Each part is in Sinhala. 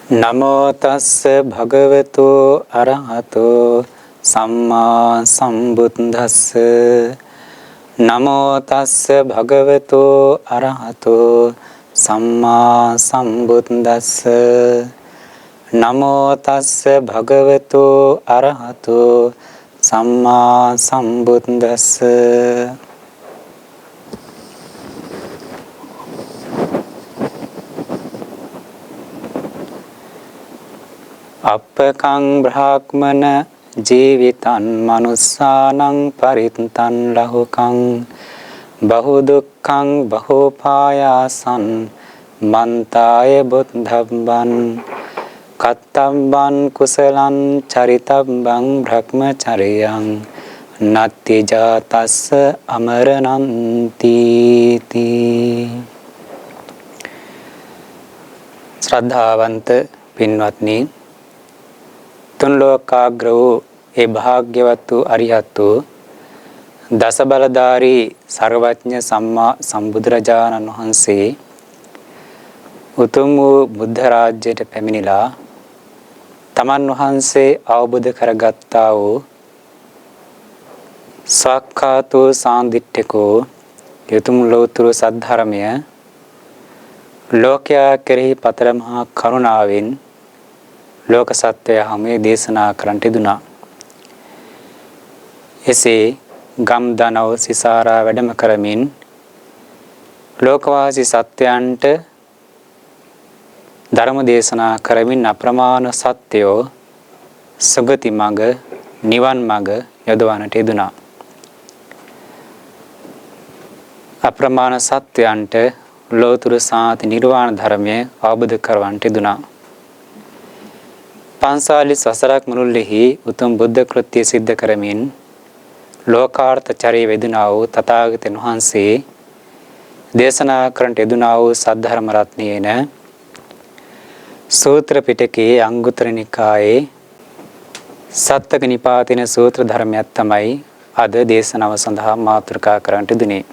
නමෝ තස්ස භගවතු අරහතෝ සම්මා සම්බුද්දස්ස නමෝ තස්ස භගවතු අරහතෝ සම්මා සම්බුද්දස්ස නමෝ තස්ස භගවතු අරහතෝ සම්මා සම්බුද්දස්ස අපකං බ්‍රාහ්මන ජීවිතං මනුස්සානං පරිත්තං ලහුකං බහු දුක්ඛං බහෝ පායාසං මන්තාය බුද්ධබ්බං කත්තබ්බං කුසලං චරිතබ්බං බ්‍රහ්මචර්යං නත්ති ජාතස්ස අමරණන්ති තී. ශ්‍රද්ධාවන්ත පින්වත්නි, තුන් ලෝකාග්‍ර වූ ඒ භාග්‍යවත් වූ අරිහත් වූ දස බලධාරී සර්වඥ සම්මා සම්බුදුරජාණන් වහන්සේ උතුම් වූ බුද්ධ රාජ්‍යයට පැමිණිලා තමන් වහන්සේ අවබෝධ කරගත්තා වූ සක්කාතෝ සාන්දිට්ඨිකෝ යතුම් ලෝතුරු සද්ධර්මය ලෝකයා කෙරෙහි පතර මහා කරුණාවෙන් ලෝක සත්වය හැමේ දේශනා කරන්නට දුනා. එසේ ගම් දනව සිසාරා වැඩම කරමින් ලෝකවාසී සත්වයන්ට ධර්ම දේශනා කරමින් අප්‍රමාණ සත්‍යෝ සුගති මඟ නිවන් මඟ යොදවන්නට යෙදුනා. අප්‍රමාණ සත්වයන්ට ලෝතුරු සාන්ති නිර්වාණ ධර්මය අවබෝධ කරවන්නට යෙදුනා. පන්සාලිස් වසරක් මුළුල්ලෙහි උතුම් බුද්ධ කෘත්‍ය සිද්ධ කරමින් ලෝකාර්ථ චරී වෙදුනා වූ තථාගතයන් වහන්සේ දේශනා කරන්නට යෙදුනා වූ සද්ධර්ම රත්නයේන සූත්‍ර පිටකයේ අංගුත්තර නිකායේ සත්තක නිපාතින සූත්‍ර ධර්මයක් තමයි අද දේශනාව සඳහා මාතෘකා කරන්නට දුනේ.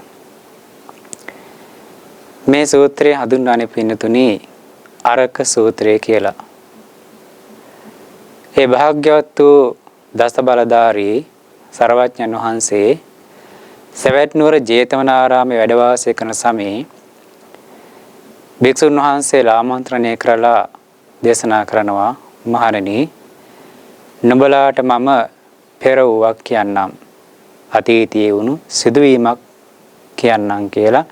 මේ සූත්‍රය හඳුන්වන්නේ පින්නතුනි අරක සූත්‍රය කියලා. ඒ භාග්‍යවත් වූ දස බලධාරී සර්වඥන් වහන්සේ සවැත් නුවර ජේතවනාරාමයේ වැඩ වාසය කරන සමයේ භික්ෂුන් වහන්සේලා ආමන්ත්‍රණය කරලා දේශනා කරනවා, මහණෙනි, නුඹලාට මම පෙර වූවක් කියන්නම්, අතීතයේ වුණු සිදුවීමක් කියන්නම් කියලා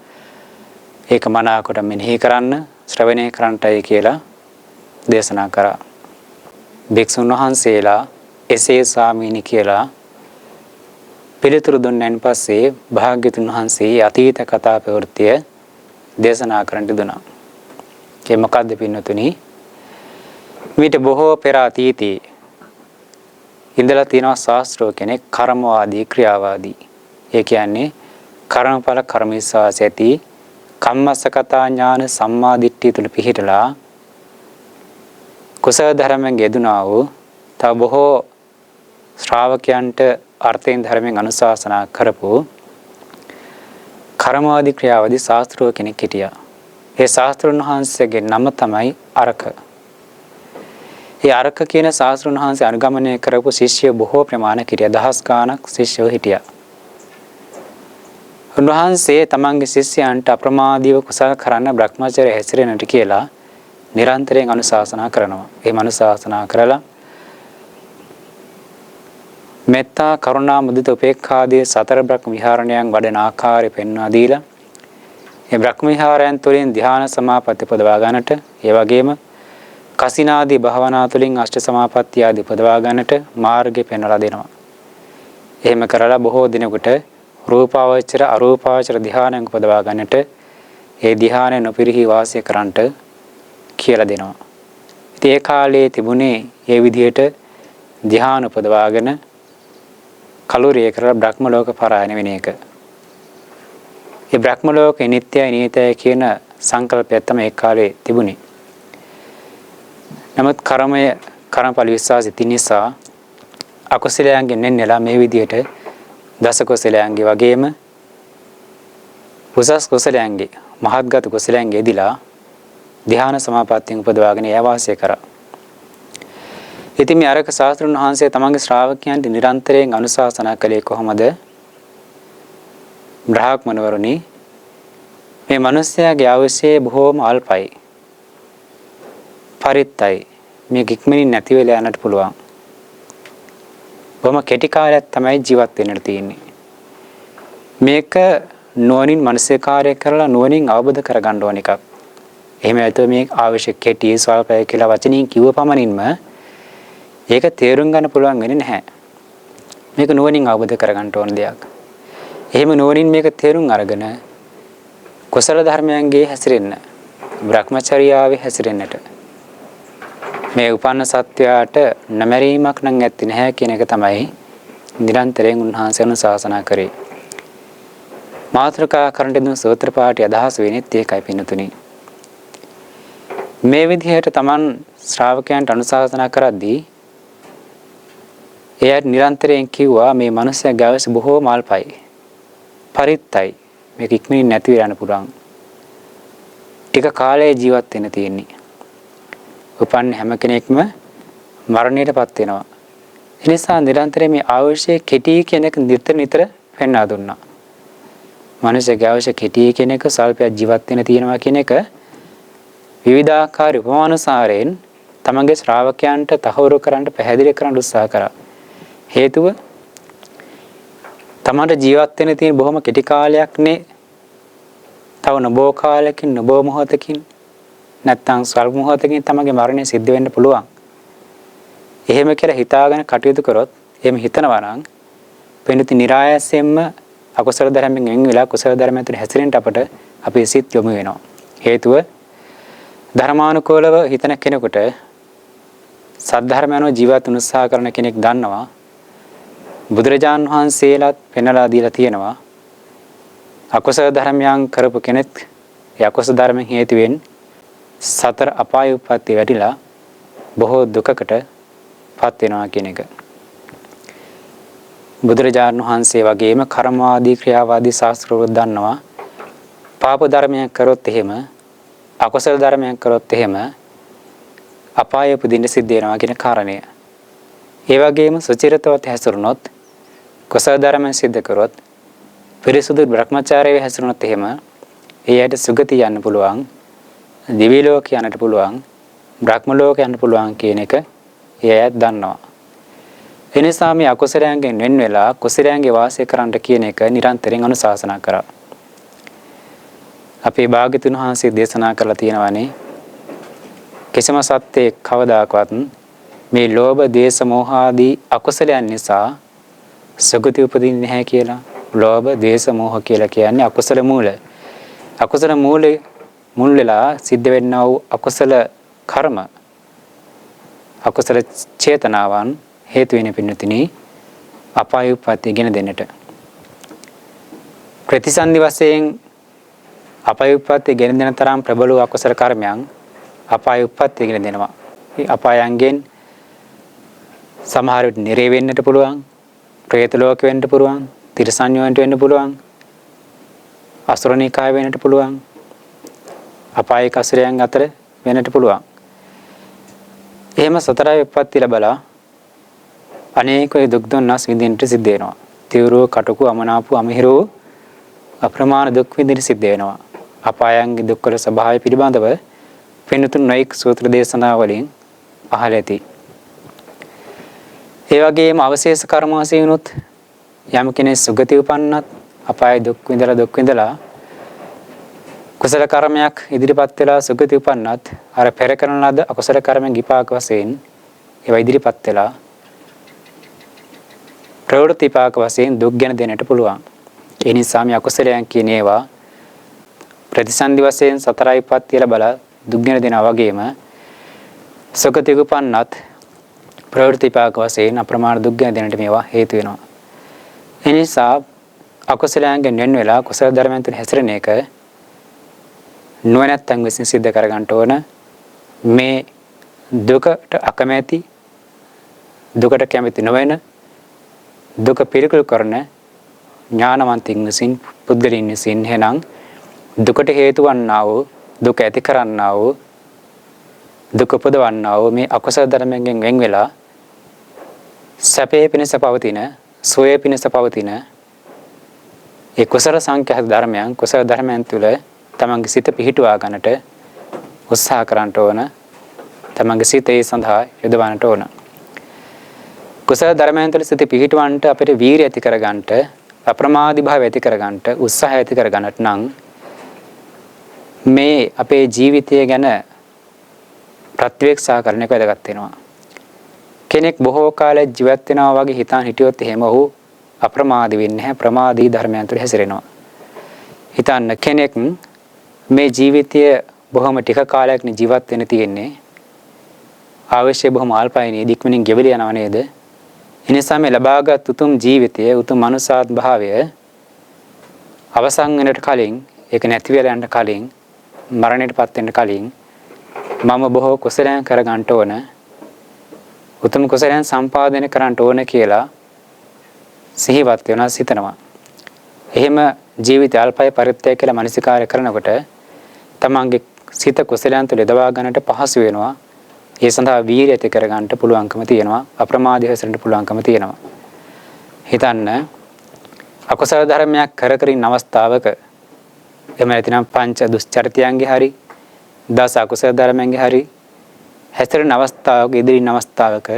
ඒක මනාකොට මෙනෙහි කරන්න, ශ්‍රවණය කරන්නටයි කියලා දේශනා කරා. භික්ෂුන් වහන්සේලා එසේ ස්වාමීනි කියලා පිළිතුරු දුන්නන් පස්සේ භාග්‍යතුන් වහන්සේ අතීත කතා ප්‍රවෘත්තිය දේශනා කරන්නට දුනා. ඒ මොකද්ද පින්නතුනි? මීට බොහෝ පෙර අතීතයේ ඉඳලා තියෙනවා ශාස්ත්‍රෝ කෙනෙක්, කර්මවාදී ක්‍රියාවාදී. ඒ කියන්නේ කර්මඵල කර්ම විශ්වාස ඇති කම්මස්සකතා ඥාන සම්මාදිට්ඨිය තුල පිහිටලා කුසල ධර්මයෙන් යෙදුනා වූ තව බොහෝ ශ්‍රාවකයන්ට අර්ථයෙන් ධර්මයෙන් අනුශාසනා කරපු කර්මවාදී ක්‍රියාවාදී ශාස්ත්‍රෝ කෙනෙක් හිටියා. ඒ ශාස්ත්‍රඥ වහන්සේගේ නම තමයි අරක. ඒ අරක කියන ශාස්ත්‍රඥ වහන්සේ අනුගමනය කරපු ශිෂ්‍ය බොහෝ ප්‍රමාණයක් හිටියා. දහස් ගාණක් ශිෂ්‍යෝ හිටියා. උන්වහන්සේ තමන්ගේ ශිෂ්‍යයන්ට අප්‍රමාදීව කුසල කරන්න බ්‍රහ්මචර්ය හැසිරෙන්නට කියලා නිරන්තරයෙන් අනුශාසනා කරනවා. එහෙම අනුශාසනා කරලා මෙත්තා කරුණා මුදිත උපේක්ඛාදී සතර බ්‍රහ්ම විහරණයන් වඩන ආකාරය පෙන්වා දීලා ඒ බ්‍රහ්ම විහාරයන් තුළින් ධ්‍යාන සමාපatti පදවා ගන්නට, ඒ වගේම කසිනාදී භාවනා තුළින් අෂ්ට සමාපatti ආදී පදවා ගන්නට මාර්ගය පෙන්වලා දෙනවා. එහෙම කරලා බොහෝ දිනකට රූපාවචර අරූපාවචර ධ්‍යානයන් උපදවා ගන්නට, ඒ ධ්‍යානය නොපිරිහි වාසය කරන්නට කියලා දෙනවා. ඉතින් ඒ කාලේ තිබුණේ මේ විදිහට ධ්‍යාන උපදවාගෙන කලුරිය කරලා බ්‍රහ්ම ලෝක පරායන වෙන එක. ඒ බ්‍රහ්ම ලෝකේ නිට්ටයයි නීතයයි කියන සංකල්පය තමයි ඒ කාලේ තිබුණේ. නමුත් කර්මඵල විශ්වාසය තින් නිසා අකුසලයන්ගෙන් නෙන්නලා මේ විදිහට දස කුසලයන්ගේ වගේම උසස් කුසලයන්ගේ මහත්ගත කුසලයන්ගේ යෙදিলা ධ්‍යාන සමාපත්තියෙන් උපදවාගෙන යාවාසය කරා. ඉතින් මේ අරක ශාස්ත්‍රඥ වහන්සේ තමන්ගේ ශ්‍රාවකයන්ට නිරන්තරයෙන් අනුශාසනා කළේ කොහොමද? බ්‍රාහ්මණවරුනි, මේ මිනිස්යාගේ අවශ්‍ය බොහෝම අල්පයි. පරිත්තයි. මේ ඉක්මනින් නැති වෙලා යන්නට පුළුවන්. බොහොම කෙටි කාලයක් තමයි ජීවත් වෙන්නට තියෙන්නේ. මේක නුවණින් මානසිකාර්ය කරලා නුවණින් අවබෝධ කරගන්න ඕන එකක්. එහෙම නැත්නම් මේ අවශ්‍ය කෙටි ස්වල්පය කියලා වචනින් කිව්ව පමණින්ම ඒක තේරුම් ගන්න පුළුවන් වෙන්නේ නැහැ. මේක නුවණින් අවබෝධ කරගන්න ඕන දෙයක්. එහෙම නුවණින් මේක තේරුම් අරගෙන කුසල ධර්මයන්ගේ හැසිරෙන්න, බ්‍රහ්මචර්යාවේ හැසිරෙන්නට මේ උපන්න සත්‍යයට නැමරීමක් නම් ඇත්තේ නැහැ කියන එක තමයි නිරන්තරයෙන් උන්වහන්සේ අනුශාසනා කරේ. මාත්‍රකා කරන්න දුන් සූත්‍ර පාඨය අදහස් වෙන්නේ ඒකයි පින්නතුනි. මේ විදිහට Taman ශ්‍රාවකයන්ට අනුශාසනා කරද්දී එයාට නිරන්තරයෙන් කිව්වා මේ මනුස්සයාගේ අවශ්‍ය බොහෝම අල්පයි. පරිත්තයි. මේක ඉක්මනින් නැති වෙලා යන්න පුළුවන්. ටික කාලයක් ජීවත් වෙන්න තියෙන්නේ. උපන් හැම කෙනෙක්ම මරණයටපත් වෙනවා. ඒ නිසා නිරන්තරයෙන් මේ අවශ්‍ය කෙටි කියන එක නිතර පෙන්වා දුන්නා. මනුස්සයාගේ අවශ්‍ය කෙටි කියන එක සල්පයක් ජීවත් වෙන්න තියෙනවා කියන එක විවිධාකාර උපමානුසාරයෙන් තමන්ගේ ශ්‍රාවකයන්ට තහවුරු කරන්න පැහැදිලි කරන්න උත්සාහ කරා. හේතුව තමන්ට ජීවත් වෙන්න තියෙන බොහොම කෙටි කාලයක් නේ. තව නොබෝ කාලයකින් නොබෝ මොහොතකින් නැත්තම් ස්වල්ප මොහොතකින් තමන්ගේ මරණය සිද්ධ වෙන්න පුළුවන්. එහෙම කියලා හිතාගෙන කටයුතු කරොත් එහෙම හිතනවා නම් වෙනති નિરાයසයෙන්ම අකුසල ධර්මයෙන් වෙන් වෙලා කුසල ධර්මයෙන් තුන හැසිරෙන්න අපට අපේ සිත් යොමු වෙනවා. හේතුව ධර්මානුකූලව හිතන කෙනෙකුට සද්ධර්මයන්ව ජීවත් වෙන උත්සාහ කරන කෙනෙක් දන්නවා බුදුරජාන් වහන්සේලාත් පෙන්වලා දීලා තියෙනවා අකුසල ධර්මයන් කරපු කෙනෙක් ඒ අකුසල ධර්මයෙන් හේතුවෙන් සතර අපාය උප්පත්ති වැටිලා බොහෝ දුකකට පත් වෙනවා කියන එක. බුදුරජාණන් වහන්සේ වගේම කර්මවාදී ක්‍රියාවාදී ශාස්ත්‍රවල දන්නවා පාප ධර්මයක් කරොත් එහෙම අකුසල ධර්මයක් කරොත් එහෙම අපාය උපදින්න සිද්ධ වෙනවා කියන කාරණය. ඒ වගේම සුචිරතවත් හැසිරුණොත් කුසල ධර්ම සිද්ධ කරොත් පිරිසුදු බ්‍රහ්මචාරයේ හැසිරුණොත් එහෙම ඒ ඇයට සුගති යන්න පුළුවන්, දිව්‍ය ලෝක යන්නට පුළුවන්, බ්‍රහ්ම ලෝක යන්න පුළුවන් කියන එක ඒ ඇය දන්නවා. එනිසා මේ අකුසලයන්ගෙන් වෙන් වෙලා කුසලයන්ගේ වාසය කරන්න කියන එක නිරන්තරයෙන් අනුශාසනා කරා. අපේ භාග්‍යතුන් වහන්සේ දේශනා කරලා තියෙනවානේ කිසිම සත්‍යයක් කවදාකවත් මේ ලෝභ, දේශ, මෝහ ආදී අකුසලයන් නිසා සුගති උපදින්නේ නැහැ කියලා. ලෝභ, දේශ, මෝහ කියලා කියන්නේ අකුසල මූල. අකුසල මූලේ මුල් වෙලා සිද්ධ වෙන්නා වූ අකුසල කර්ම, අකුසල චේතනාවන් හේතු වෙන පින්නතිනි අපාය උප්පත්තිය ගෙන දෙන්නට. ප්‍රතිසන්දි වශයෙන් අපාය උප්පත්තිය ගෙන දෙන තරම් ප්‍රබල වූ අකුසල කර්මයන් අපාය උප්පත්තිය ගෙන දෙනවා. මේ අපායන්ගෙන් සමහර විට නිරේ වෙන්නට පුළුවන්, പ്രേත ලෝක වෙන්න පුළුවන්, තිරිසන් යෝනිට වෙන්න පුළුවන්, අසුරනිකාය වෙන්නට පුළුවන්, අපායික අසුරයන් අතර වෙන්නට පුළුවන්. එහෙම සතර විපත්ති ලැබලා අනේක දුක් දුන්නස් විඳින්නට සිද්ධ වෙනවා. තීව්‍රව කටුකු අමනාපු අමහිරෝ අප්‍රමාණ දුක් විඳින්න සිද්ධ වෙනවා. අපායන්ගේ දුක්වල ස්වභාවය පිළිබඳව පින්තුන් නොඑක් සූත්‍ර දේශනා වලින් අහලා ඇති. ඒ වගේම අවශේෂ කර්ම වශයෙන්ුත් යම් කෙනෙක් සුගති උපන්නත් අපාය දුක් විඳලා කුසල කර්මයක් ඉදිරිපත් වෙලා සුගති උපන්නත් අර පෙර කරන ලද අකුසල කර්මෙන් විපාක වශයෙන් ඒවා ඉදිරිපත් වෙලා ප්‍රවෘත්ති විපාක වශයෙන් දුක් ගැන දෙන්නට පුළුවන්. ඒ නිසා මේ අකුසලයන් කියන ඒවා ප්‍රතිසන්දි වශයෙන් සතර විපත්ති ලැබලා දුක් ගැන දෙනවා වගේම සුගති උපන්නත් ප්‍රවෘත්ති විපාක වශයෙන් අප්‍රමාණ දුක් ගැන දෙන්නට මේවා හේතු වෙනවා. ඒ නිසා අකුසලයන්ගෙන් වෙන් වෙලා කුසල ධර්මයන් තුන හැසිරෙන එක නුවණැත්තන් විසින් සිද්ධ කර ගන්නට ඕන. මේ දුකට අකමැති, දුකට කැමති නොවන, දුක පිළිකුල් කරන ඥානවන්තින් විසින්, පුද්ගලයන් විසින් එහෙනම් දුකට හේතු වන්නා වූ, දුක ඇති කරන්නා වූ, දුක උපදවන්නා වූ මේ අකුසල ධර්මයෙන් වෙන් වෙලා සැපේ පිණිස පවතින සෝයේ පිණිස පවතින ඒ කුසල සංඛ්‍යාත ධර්මයන් කුසල ධර්මයන් තුළ තමන්ගේ සිත පිහිටුවා ගන්නට උත්සාහ කරන්නට ඕන. තමන්ගේ සිත ඒ සඳහා යොදවන්නට ඕන. කුසල ධර්මයන් තුළ සිත පිහිටවන්නට අපිට වීරිය ඇති කරගන්නට අප්‍රමාදී භාවය ඇති කරගන්නට උත්සාහය ඇති කරගන්නට නම් මේ අපේ ජීවිතය ගැන ප්‍රත්‍යක්ෂා කරන එක වැදගත් වෙනවා. කෙනෙක් බොහෝ කාලයක් ජීවත් වෙනවා වගේ හිතාන හිටියොත් එහෙම ඔහු අප්‍රමාදී වෙන්නේ නැහැ. ප්‍රමාදී ධර්මයන් තුළ හැසිරෙනවා. හිතන්න කෙනෙක් මේ ජීවිතය බොහොම ටික කාලයක් ජීවත් වෙන්න තියෙන්නේ. අවශ්‍ය බොහොම අල්පයිනේ දික්මනින් ගෙවිල යනවා නේද? එනිසා මේ ලබාගත් උතුම් ජීවිතය උතුම් මනුසාත් භාවය අවසන් වෙනට කලින් ඒක නැති වෙලා යන්න කලින් මරණයටපත් වෙන්න කලින් මම බොහෝ කුසලයන් කරගන්න ඕන. උතුම් කුසලයන් සම්පාදනය කරන්න ඕන කියලා සිහිවත් වෙනවා සිතනවා. එහෙම ජීවිත අල්පයි පරිත්‍යාග කියලා මනසිකාරය කරනකොට තමන්ගේ සිත කුසලයන් තුළ යොදවා ගන්නට පහසු වෙනවා. ඒ සඳහා වීරිය ඇති කර ගන්නට පුළුවන්කම තියෙනවා. අප්‍රමාදීව හැසිරෙන්න පුළුවන්කම තියෙනවා. හිතන්න අකුසල ධර්මයක් කර කර ඉන්න අවස්ථාවක එහෙම නැතිනම් පංච දුස්චරිතයන්ගේ හරි දස අකුසල ධර්මයන්ගේ හරි හැසිරෙන අවස්ථාවක ඉදිරින් අවස්ථාවක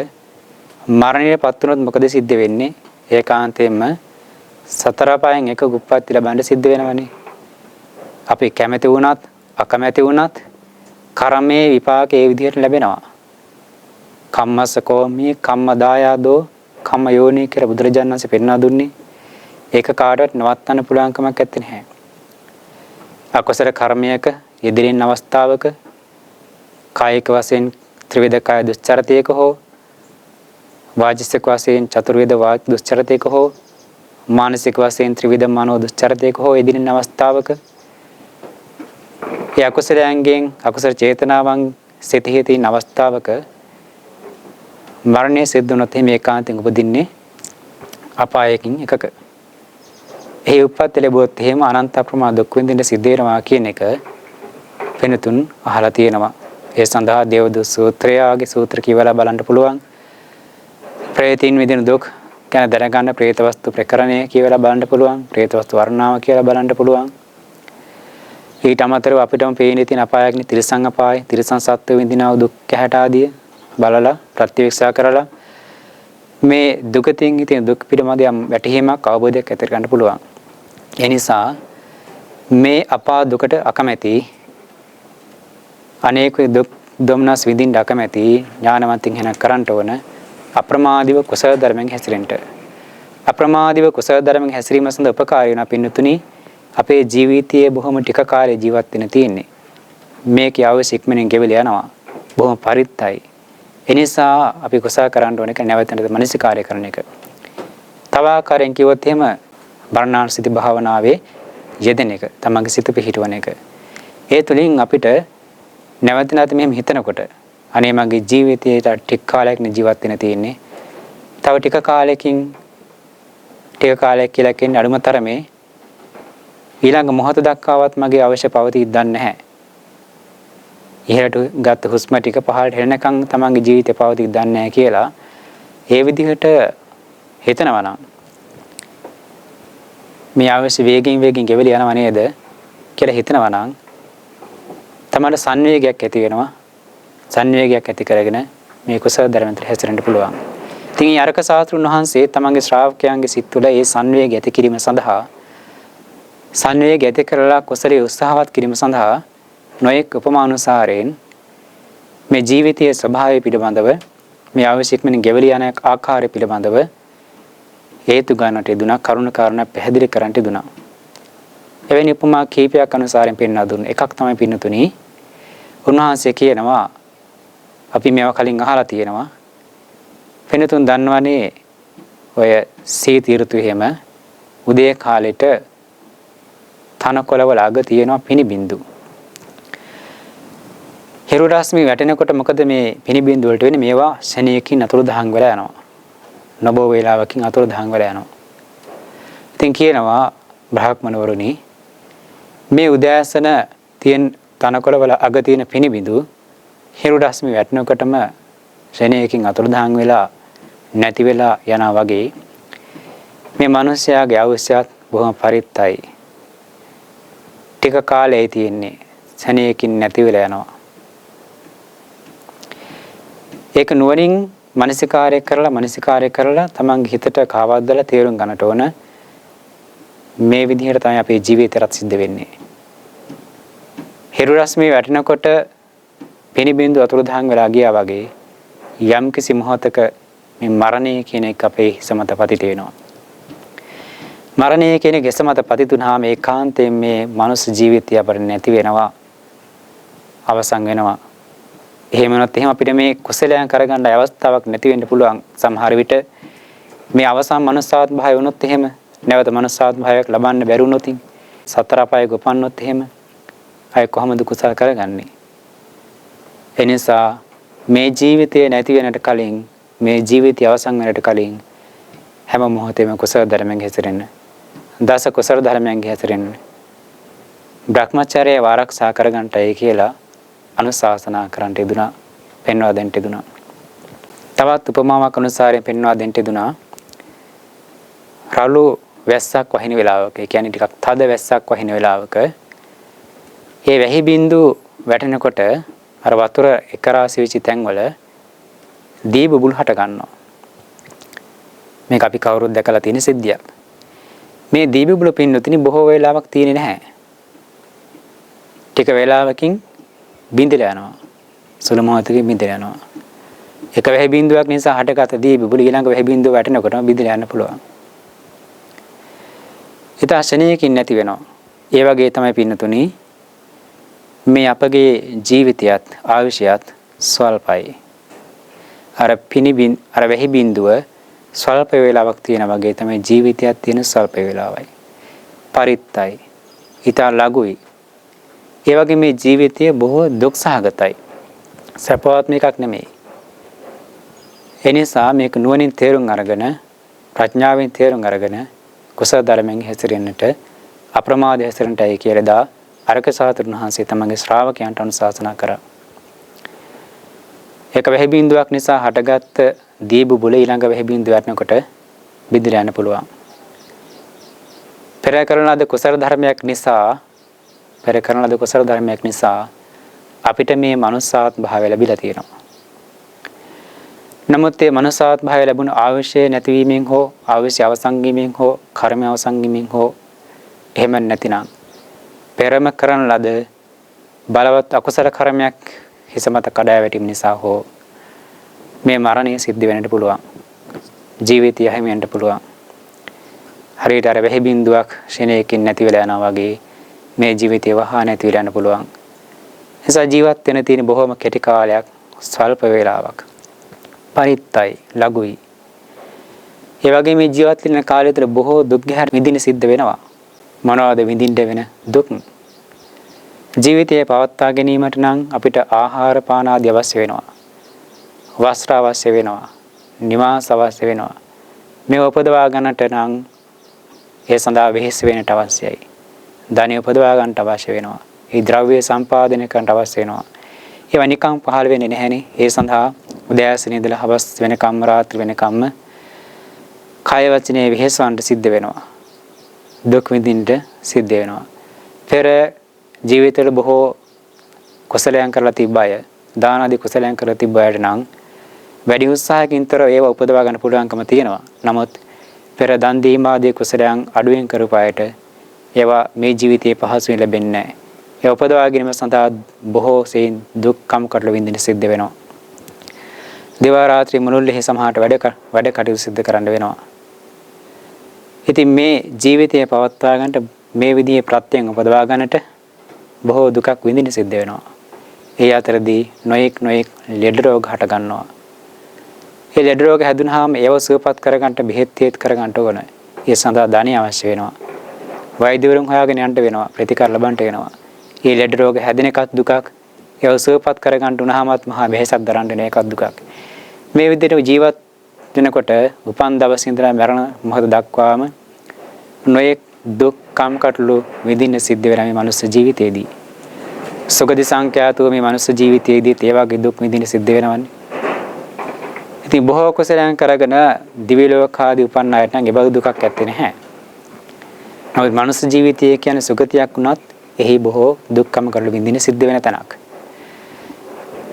මරණයටපත් වුණොත් මොකද සිද්ධ වෙන්නේ? ඒකාන්තයෙන්ම සතර පායෙන් එක උප්පත්ති ලැබන්න සිද්ධ වෙනවනේ. අපි කැමති වුණත් අකමැති වුණත් කර්මයේ විපාක ඒ විදිහට ලැබෙනවා. කම්මස්ස කෝමී කම්ම දායාදෝ කම්ම යෝනී කියලා බුදුරජාණන් වහන්සේ පෙන්වා දුන්නේ. ඒක කාටවත් නවත්තන්න පුළුවන් කමක් නැත්තේ නැහැ. අකුසල කර්මයක යෙදෙන අවස්ථාවක කායික වශයෙන් ත්‍රිවිධ කාය දුස්චරිතයක හෝ වාචික වශයෙන් චතුර්විධ වාච දුස්චරිතයක හෝ මානසික වශයෙන් ත්‍රිවිධ මනෝ දුස්චරිතයක හෝ යෙදෙන අවස්ථාවක ඒ අකුසලයන්ගෙන් අකුසල චේතනාවන් සිතෙහි තියෙන අවස්ථාවක මරණය සිද්ධ වුණොත් එහේ ඒකාන්තයෙන් උපදින්නේ අපායකින් එකක. ඒ උපත් ලැබුවොත් එහෙම අනන්ත අප්‍රමාණ දුක් විඳින්න සිද්ධ වෙනවා කියන එක වෙනතුන් අහලා තියෙනවා. ඒ සඳහා දේවදූත සූත්‍රයගේ සූත්‍ර කියවලා බලන්න පුළුවන්. ප්‍රේතීන් විඳින දුක් ගැන දැනගන්න ප්‍රේත වස්තු ප්‍රකරණය කියවලා බලන්න පුළුවන්. ප්‍රේත වස්තු වර්ණාව කියලා බලන්න පුළුවන්. ඊට අමතරව අපිටම පේන්නේ තියෙන අපායක්නේ තිරිසන් අපාය, තිරිසන් සත්ත්ව විඳිනා දුක් කැහැට ආදිය බලලා ප්‍රත්‍යක්ෂා කරලා මේ දුකෙන් ඉතින් දුක් පිළිබඳ යම් වැටහීමක් අවබෝධයක් ඇති කරගන්න පුළුවන්. ඒ නිසා මේ අපා දුකට අකමැති අනේක දුක් දුම්නස් විඳින්න අකමැති ඥානවන්තින් වෙන කරන්න ඕන අප්‍රමාදීව කුසල ධර්මයෙන් හැසිරෙන්න. අප්‍රමාදීව කුසල ධර්මයෙන් හැසිරීම සඳහා උපකාරී වෙන පින්තුනි අපේ ජීවිතයේ බොහොම ටික කාලයක් ජීවත් වෙන්න තියෙන්නේ. මේක අවශ්‍ය ඉක්මනින් ගෙවිලා යනවා. බොහොම පරිත්තයි. ඒ නිසා අපි කුසල කරන්න ඕන එක නැවත නැවත මනසිකාරය කරන එක. තව ආකාරයෙන් කිව්වොත් එහෙම වර්ණානුස්සති භාවනාවේ යෙදෙන එක, තමන්ගේ සිත පිහිටවන එක. ඒ තුලින් අපිට නැවත නැවත මෙහෙම හිතනකොට අනේ මගේ ජීවිතයට ටික කාලයක් ජීවත් වෙන්න තියෙන්නේ. තව ටික කාලයකින් ටික කාලයක් කියලා කියන්නේ අඩුම තරමේ ඊළඟ මොහොත දක්වාවත් මගේ අවශ්‍ය පවතී දන්නේ නැහැ. ඉහළට ගත හුස්ම ටික පහළට හෙළනකම් තමන්ගේ ජීවිතේ පවතී දන්නේ නැහැ කියලා ඒ විදිහට හිතනවා නම් මේ අවශ්‍ය වේගින් ගෙවිල යනවා නේද කියලා හිතනවා නම් තමයි සංවේගයක් ඇති වෙනවා. සංවේගයක් ඇති කරගෙන මේ කුසල ධර්මයන්ට හැසිරෙන්න පුළුවන්. ඉතින් මේ අරක සාස්ත්‍රුන් වහන්සේ තමන්ගේ ශ්‍රාවකයන්ගේ සිත් තුළ ඒ සංවේගය ඇති කිරීම සඳහා සංවේගය ඇති කරලා කුසලයේ උත්සාහවත් කිරීම සඳහා නොයෙක් උපමානුසාරයෙන් මේ ජීවිතයේ ස්වභාවය පිළිබඳව මේ අවශ්‍යකමෙන් ගෙවල යන ආකාරය පිළිබඳව හේතු ගන්නට දුනා කරුණ කාරණා පැහැදිලි කරන්නට දුනා. එවැනි උපමා කීපයක් අනුසාරයෙන් පෙන්වා දුන්න එකක් තමයි පින්නතුනි. උන්වහන්සේ කියනවා අපි මේවා කලින් අහලා තියෙනවා. පින්නතුන් දන්නවනේ ඔය සීත ඍතු හැම උදේ කාලෙට තනකොළවල අග තියෙනවා පිනිබින්දු. හිරු රශ්මි වැටෙනකොට මොකද මේ පිනිබින්දු වලට වෙන්නේ? මේවා ශනියකින් අතුරුදහන් වෙලා යනවා. නබෝ වේලාවකින් අතුරුදහන් වෙලා යනවා. ඉතින් කියනවා බ්‍රාහ්මණවරුනි මේ උදෑසන තියෙන තනකොළවල අග තියෙන පිනිබින්දු හිරු රශ්මි වැටෙනකොටම ශනියකින් අතුරුදහන් වෙලා නැති වෙලා යනවා වගේ මේ මිනිස්යාගේ අවශ්‍යත් බොහොම පරිත්තයි. ටික කාලෙයි තියෙන්නේ සැනයකින් නැති වෙලා යනවා. ඒක නුවණින් මනසිකාරය කරලා තමන්ගේ හිතට කාවද්දලා තේරුම් ගන්නට ඕන. මේ විදිහට තමයි අපේ ජීවිතයත් සිද්ධ වෙන්නේ. හිරු රශ්මිය වැටෙනකොට පිනිබින්දු අතුරුදහන් වෙලා ගියා වගේ යම් කිසි මොහොතක මේ මරණය කියන එක අපේ හිස මත පතිත වෙනවා. මරණය කියන එක හිස මත පතිතුනහම ඒකාන්තයෙන් මේ මනුස්ස ජීවිතය අපිට නැති වෙනවා. අවසන් වෙනවා. එහෙම නැත්නම් එහෙම අපිට මේ කුසලයන් කරගන්න අවස්ථාවක් නැති වෙන්න පුළුවන්. සමහර විට මේ අවසන් මනුස්සාත්ම භාවය වුණොත් එහෙම නැවත මනුස්සාත්ම භාවයක් ලබන්න බැරි වුණොත් සතර අපායේ ගොපන්නොත් එහෙම අය කොහොමද කුසල කරගන්නේ? එනිසා මේ ජීවිතය නැති වෙනට කලින් මේ ජීවිතය අවසන් වෙනට කලින් හැම මොහොතේම කුසල ධර්මයෙන් හැසිරෙන්න. දස කුසල ධර්මයෙන් හැසිරෙන්න. බ්‍රහ්මචර්යය ආරක්ෂා කරගන්නටයි කියලා අනුශාසනා කරන්න යෙදුනා, පෙන්වා දෙන්න යෙදුනා. තවත් උපමාවක් අනුසාරයෙන් පෙන්වා දෙන්න යෙදුනා. රළු වැස්සක් වහින වෙලාවක, ඒ කියන්නේ ටිකක් තද වැස්සක් වහින වෙලාවක ඒ වැහි බින්දු වැටෙනකොට අර වතුර එකරාසි වෙච්ච තැන්වල දී බුබුල් හට ගන්නවා. මේක අපි කවුරුත් දැකලා තියෙන සිද්ධියක්. මේ දී බුබුල පින්නතුනි බොහෝ වෙලාවක් තියෙන්නේ නැහැ. ටික වෙලාවකින් බින්දලා යනවා. සුළු මොහොතකින් බින්දලා යනවා. එක වැහි බින්දුවක් නිසා හටගත දී බුබුල ඊළඟ වැහි බින්දුව වැටෙනකොටම බින්දලා යන්න පුළුවන්. ඊට ආශනයකින් නැති වෙනවා. ඒ වගේ තමයි පින්නතුනි මේ අපගේ ජීවිතයත් ආයුෂයත් ස්වල්පයි. අර වැහි බින්දුව ස්වල්ප වේලාවක් තියෙන වගේ තමයි ජීවිතයත් තියෙන ස්වල්ප වේලාවයි. පරිත්තයි. ඊට ලඝුයි. ඒ වගේ මේ ජීවිතය බොහෝ දුක් සහගතයි. සපවත් මේකක් නෙමෙයි. එනිසා මේක නුවණින් තේරුම් අරගෙන ප්‍රඥාවෙන් තේරුම් අරගෙන කුසල ධර්මයෙන් හැසිරෙන්නට අප්‍රමාද හැසිරෙන්නටයි කියලා දා අරක සාතුරුන් වහන්සේ තමගේ ශ්‍රාවකයන්ට අනුශාසනා කරා. එක වැහි බින්දුවක් නිසා හටගත් දී බුබුල ඊළඟ වැහි බින්දුව වැටෙනකොට බිඳලා යන්න පුළුවන්. පෙර කරන ලද කුසල ධර්මයක් නිසා අපිට මේ මනුස්සාත්ම භාවය ලැබිලා තියෙනවා. නමුත් මේ මනුස්සාත්ම භාවය ලැබුණ අවශ්‍ය නැතිවීමෙන් හෝ අවශ්‍ය අවසන් වීමෙන් හෝ කර්ම අවසන් වීමෙන් හෝ එහෙම නැතිනම් පෙරම කරන ලද බලවත් අකුසල කර්මයක් හිස මත කඩා වැටීම නිසා හෝ මේ මරණය සිද්ධ වෙන්නට පුළුවන්. ජීවිතය හැම වෙන්නට පුළුවන්. හරියට අර වැහි බින්දුවක් ශරණයකින් නැති වෙලා යනවා වගේ මේ ජීවිතය වහා නැති වෙලා යන්න පුළුවන්. නිසා ජීවත් වෙන තියෙන බොහොම කෙටි කාලයක්, ස්වල්ප වේලාවක්. පරිත්තයි, ලඝුයි. ඒ වගේ මේ ජීවත් වෙන කාලය තුළ බොහෝ දුක් ගැහැර විඳින්න සිද්ධ වෙනවා. මොනවද විඳින්න වෙන දුක්? ජීවිතය පවත්වා ගැනීමට නම් අපිට ආහාර පාන ආදී අවශ්‍ය වෙනවා. වස්ත්‍ර අවශ්‍ය වෙනවා. නිවාස අවශ්‍ය වෙනවා. මේ උපදවා ගන්නට නම් ඒ සඳහා වෙහෙස වෙන්නට අවශ්‍යයි. ධනෙ උපදවා ගන්නට අවශ්‍ය වෙනවා. ඒ ද්‍රව්‍ය සම්පාදනය කරන්නට අවශ්‍ය වෙනවා. ඒවා නිකම් පහළ වෙන්නේ නැහැනේ. ඒ සඳහා උදෑසන ඉඳලා හවස වෙනකම් රාත්‍රී වෙනකම්ම කය වචනේ වෙහෙසවන්න සිද්ධ වෙනවා. දුක් විඳින්න සිද්ධ වෙනවා. පෙර ජීවිතවල බොහෝ කුසලයන් කරලා තිබ්බ අය, දාන ආදී කුසලයන් කරලා තිබ්බ අයට නම් වැඩි උත්සාහකින්තර ඒවා උපදවා ගන්න පුළුවන්කම තියෙනවා. නමුත් පෙර දන් දීම ආදී කුසලයන් අඩුවෙන් කරපු අයට ඒවා මේ ජීවිතයේ පහසුවෙන් ලැබෙන්නේ නැහැ. ඒ උපදවා ගැනීම සඳහා බොහෝ සෙයින් දුක්ඛම් කටළු විඳින්න සිද්ධ වෙනවා. දිවා රාත්‍රී මුළුල්ලේ සමහරට වැඩ කටයුතු සිද්ධ කරන්න වෙනවා. ඉතින් මේ ජීවිතය පවත්වා ගන්නට මේ විදිහේ ප්‍රත්‍යයෙන් උපදවා ගන්නට බොහෝ දුකක් විඳින්න සිද්ධ වෙනවා. ඒ අතරදී නොඑක් ලෙඩ රෝග හට ගන්නවා. ඒ ලෙඩ රෝග හැදුනහම ඒව සුවපත් කරගන්නට බෙහෙත් කරගන්න ඕන. ඒ සඳහා ධනෙ අවශ්‍ය වෙනවා. වෛද්‍යවරුන් හොයාගෙන යන්න වෙනවා. ප්‍රතිකාර ලබන්න වෙනවා. මේ ලෙඩ රෝග හැදෙන එකත් දුකක්. ඒව සුවපත් කරගන්න උනහමත් මහා වෙහෙසක් දරන්න වෙන එකත් දුකක්. මේ විදිහට ජීවත් වෙනකොට උපන් දවසේ ඉඳලා මරණ මොහොත දක්වාම නොයෙක් දුක් කම්කටොළු විඳින්න සිද්ධ වෙනා මේ මනුස්ස ජීවිතයේදී සුගති සංඛ්‍යාතෝ මේ මනුස්ස ජීවිතයේදී ඒ වගේ දුක් විඳින්න සිද්ධ වෙනවන්නේ. ඉතින් බොහෝ කුසලයන් කරගෙන දිව්‍ය ලෝක ආදී උපන්න අයට නම් ඒබඳු දුකක් ඇත්තේ නැහැ. නමුත් මනුස්ස ජීවිතය කියන්නේ සුගතියක් වුණත් එහි බොහෝ දුක්ඛම කරලු විඳින සිද්ධ වෙන තැනක්.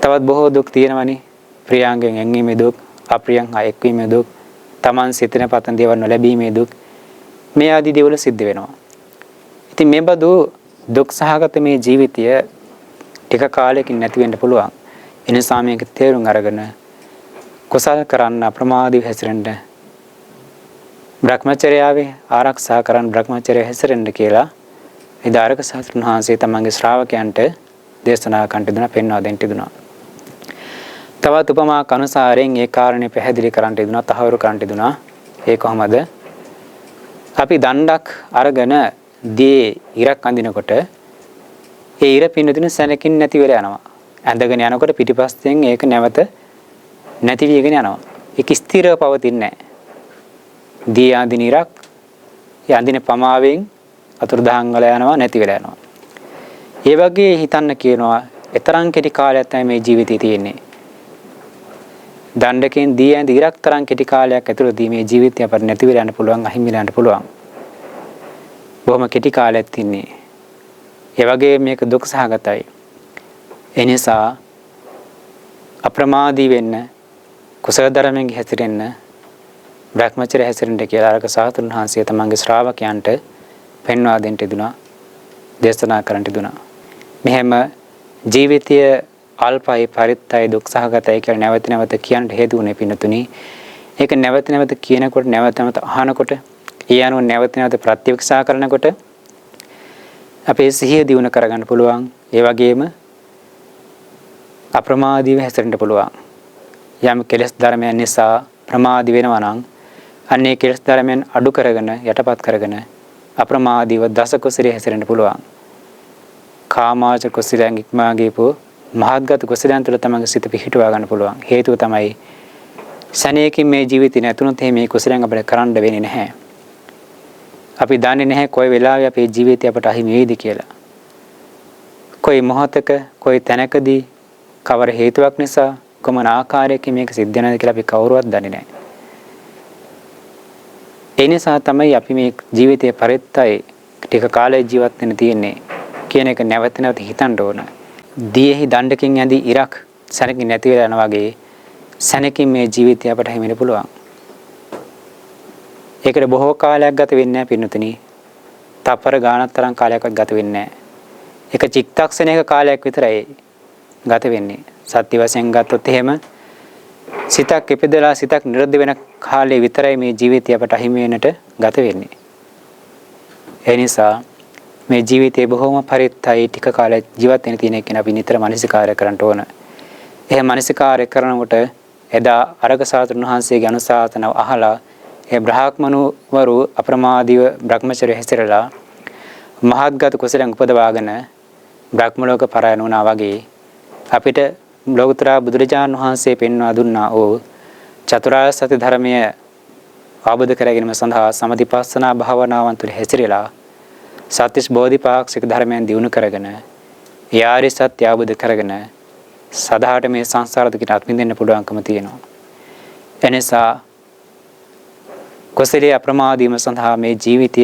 තවත් බොහෝ දුක් තියෙනවනේ. ප්‍රියාංගෙන් ඇඟීමේ දුක්, අප්‍රියං හා එක්වීමේ දුක්, Taman සිතන පතන දේවල් නොලැබීමේ දුක්, මේ ආදී දේවල් සිද්ධ වෙනවා. ඉතින් මේ බඳු දුක් සහගත මේ ජීවිතය ටික කාලයකින් නැති වෙන්න පුළුවන්. ඒ නිසා මේක තේරුම් අරගෙන කුසල කරන්න අප්‍රමාදීව හැසිරෙන්න, බ්‍රහ්මචර්යාවේ ආරක්ෂා කරන් බ්‍රහ්මචර්යය හැසිරෙන්න කියලා ඉදාරක සාස්ත්‍රණ වහන්සේ තමන්ගේ ශ්‍රාවකයන්ට දේශනා කන්ට දුනා, පෙන්වා දෙන්න දුනා. තවත් උපමා කනුසාරයෙන් ඒ කාරණේ පැහැදිලි කරන්න දුනා, තහවුරු කරන්න දුනා. ඒ කොහොමද? අපි දණ්ඩක් අරගෙන දී ඉරක් අඳිනකොට ඒ ඉර පින්නදින සැනකින් නැති වෙලා යනවා. ඇඳගෙන යනකොට පිටිපස්සෙන් ඒක නැවත නැති වීගෙන යනවා. ඒක ස්ථිරව පවතින්නේ නැහැ. දී අඳින ඉරක් ඒ අඳින පමාවෙන් අතුරුදහන් වෙලා යනවා, නැති වෙලා යනවා. ඒ වගේ හිතන්න කියනවා එතරම් කෙටි කාලයක් තමයි මේ ජීවිතේ තියෙන්නේ. දණ්ඩකෙන් දී ඇඳ ඉරක් තරම් කෙටි කාලයක් ඇතුළතදී මේ ජීවිතය අපට නැති වෙලා යන්න පුළුවන්, අහිමි වෙලා යන්න පුළුවන්. බොහොම කෙටි කාලයක් තින්නේ. ඒ වගේ මේක දුක් සහගතයි. ඒ නිසා අප්‍රමාදී වෙන්න, කුසල ධර්මයෙන් හැසිරෙන්න, බ්‍රහ්මචර්ය හැසිරෙන්න කියලා අරක සාතුන් වහන්සේ තමන්ගේ ශ්‍රාවකයන්ට පෙන්වා දෙන්න දුනා, දේශනා කරන්න දුනා. මෙහෙම ජීවිතය අල්පයි, පරිත්තයි, දුක් සහගතයි කියලා නැවත නැවත කියන්න හේතු වුණේ පින්නතුනි. ඒක නැවත නැවත කියනකොට, නැවත නැවත අහනකොට, ඒ අනුව නැවත නැවත ප්‍රත්‍යක්ෂා කරනකොට අපේ සිහිය දියුණු කරගන්න පුළුවන්. ඒ වගේම අප්‍රමාදීව හැසිරෙන්න පුළුවන්. යම් කෙලෙස් ධර්මයන් නිසා ප්‍රමාදී වෙනවා නම් අන්නේ කෙලෙස් ධර්මයන් අඩු කරගෙන, යටපත් කරගෙන අප්‍රමාදීව දස කුසලයේ හැසිරෙන්න පුළුවන්. කාමාච කුසලයන් ඉක්මා ගියපු මහත්ගත කුසලයන් තුළ තමන්ගේ සිත පිහිටුවා ගන්න පුළුවන්. හේතුව තමයි සැනයකින් මේ ජීවිතේ නැතුණොත් මේ කුසලයන් අපිට කරන්න වෙන්නේ නැහැ. අපි දන්නේ නැහැ කොයි වෙලාවෙ අපේ ජීවිතය අපට අහිමි වෙයිද කියලා. කොයි මොහොතක, කොයි තැනකදී, කවර හේතුවක් නිසා, කොමන ආකාරයකින් මේක සිද්ධ වෙනවද කියලා අපි කවුරුවත් දන්නේ නැහැ. ඒ නිසා තමයි අපි මේ ජීවිතයේ පරිත්තයි ටික කාලයක් ජීවත් වෙන්න තියෙන්නේ කියන එක නැවත නැවත හිතන්න ඕන. දීෙහි දණ්ඩකින් ඇඳි ඉරක් සැනකින් නැති වෙලා යනවා වගේ සැනකින් මේ ජීවිතය අපට හිමින්න පුළුවන්. ඒකට බොහෝ කාලයක් ගත වෙන්නේ නැහැ පින්නතුනි. තප්පර ගානක් තරම් කාලයක්වත් ගත වෙන්නේ නැහැ. ඒක චිත්තක්ෂණයක කාලයක් විතරයි ගත වෙන්නේ. සත්‍ය වශයෙන් ගත්තොත් එහෙම සිතක් ඉපදලා සිතක් නිරුද්ධ වෙන කාලේ විතරයි මේ ජීවිතය අපට අහිමි වෙන්නට ගත වෙන්නේ. ඒ නිසා මේ ජීවිතේ බොහොම පරිත්තයි ටික කාලයක් ජීවත් වෙන්න තියෙන එක අපි නිතර මනසිකාරය කරන්න ඕන. එහෙම මනසිකාරය කරනකොට එදා අරග සාතුන් වහන්සේගේ අනුශාසනාව අහලා ඒ බ්‍රහ්මණවරු අප්‍රමාදීව බ්‍රහ්මචර්ය හැසිරලා මහත්ගත කුසලයන් උපදවාගෙන බ්‍රහ්ම ලෝක පරායන වුණා වගේ අපිට ලෝකතර බුදුරජාණන් වහන්සේ පෙන්වා දුන්නා ඕ චතුරාර්ය සත්‍ය ධර්මය අවබෝධ කර ගැනීම සඳහා සමතිපස්සනා භාවනාවන් තුළ හැසිරලා සත්‍තිස් බෝධිපාක්ෂික ධර්මයන් දියුණු කරගෙන යාරි සත්‍ය අවබෝධ කරගෙන සදාට මේ සංසාර දුකට අත්මිදෙන්න පුළුවන්කම තියෙනවා. එනිසා කුසලයේ අප්‍රමාදීම සඳහා මේ ජීවිතය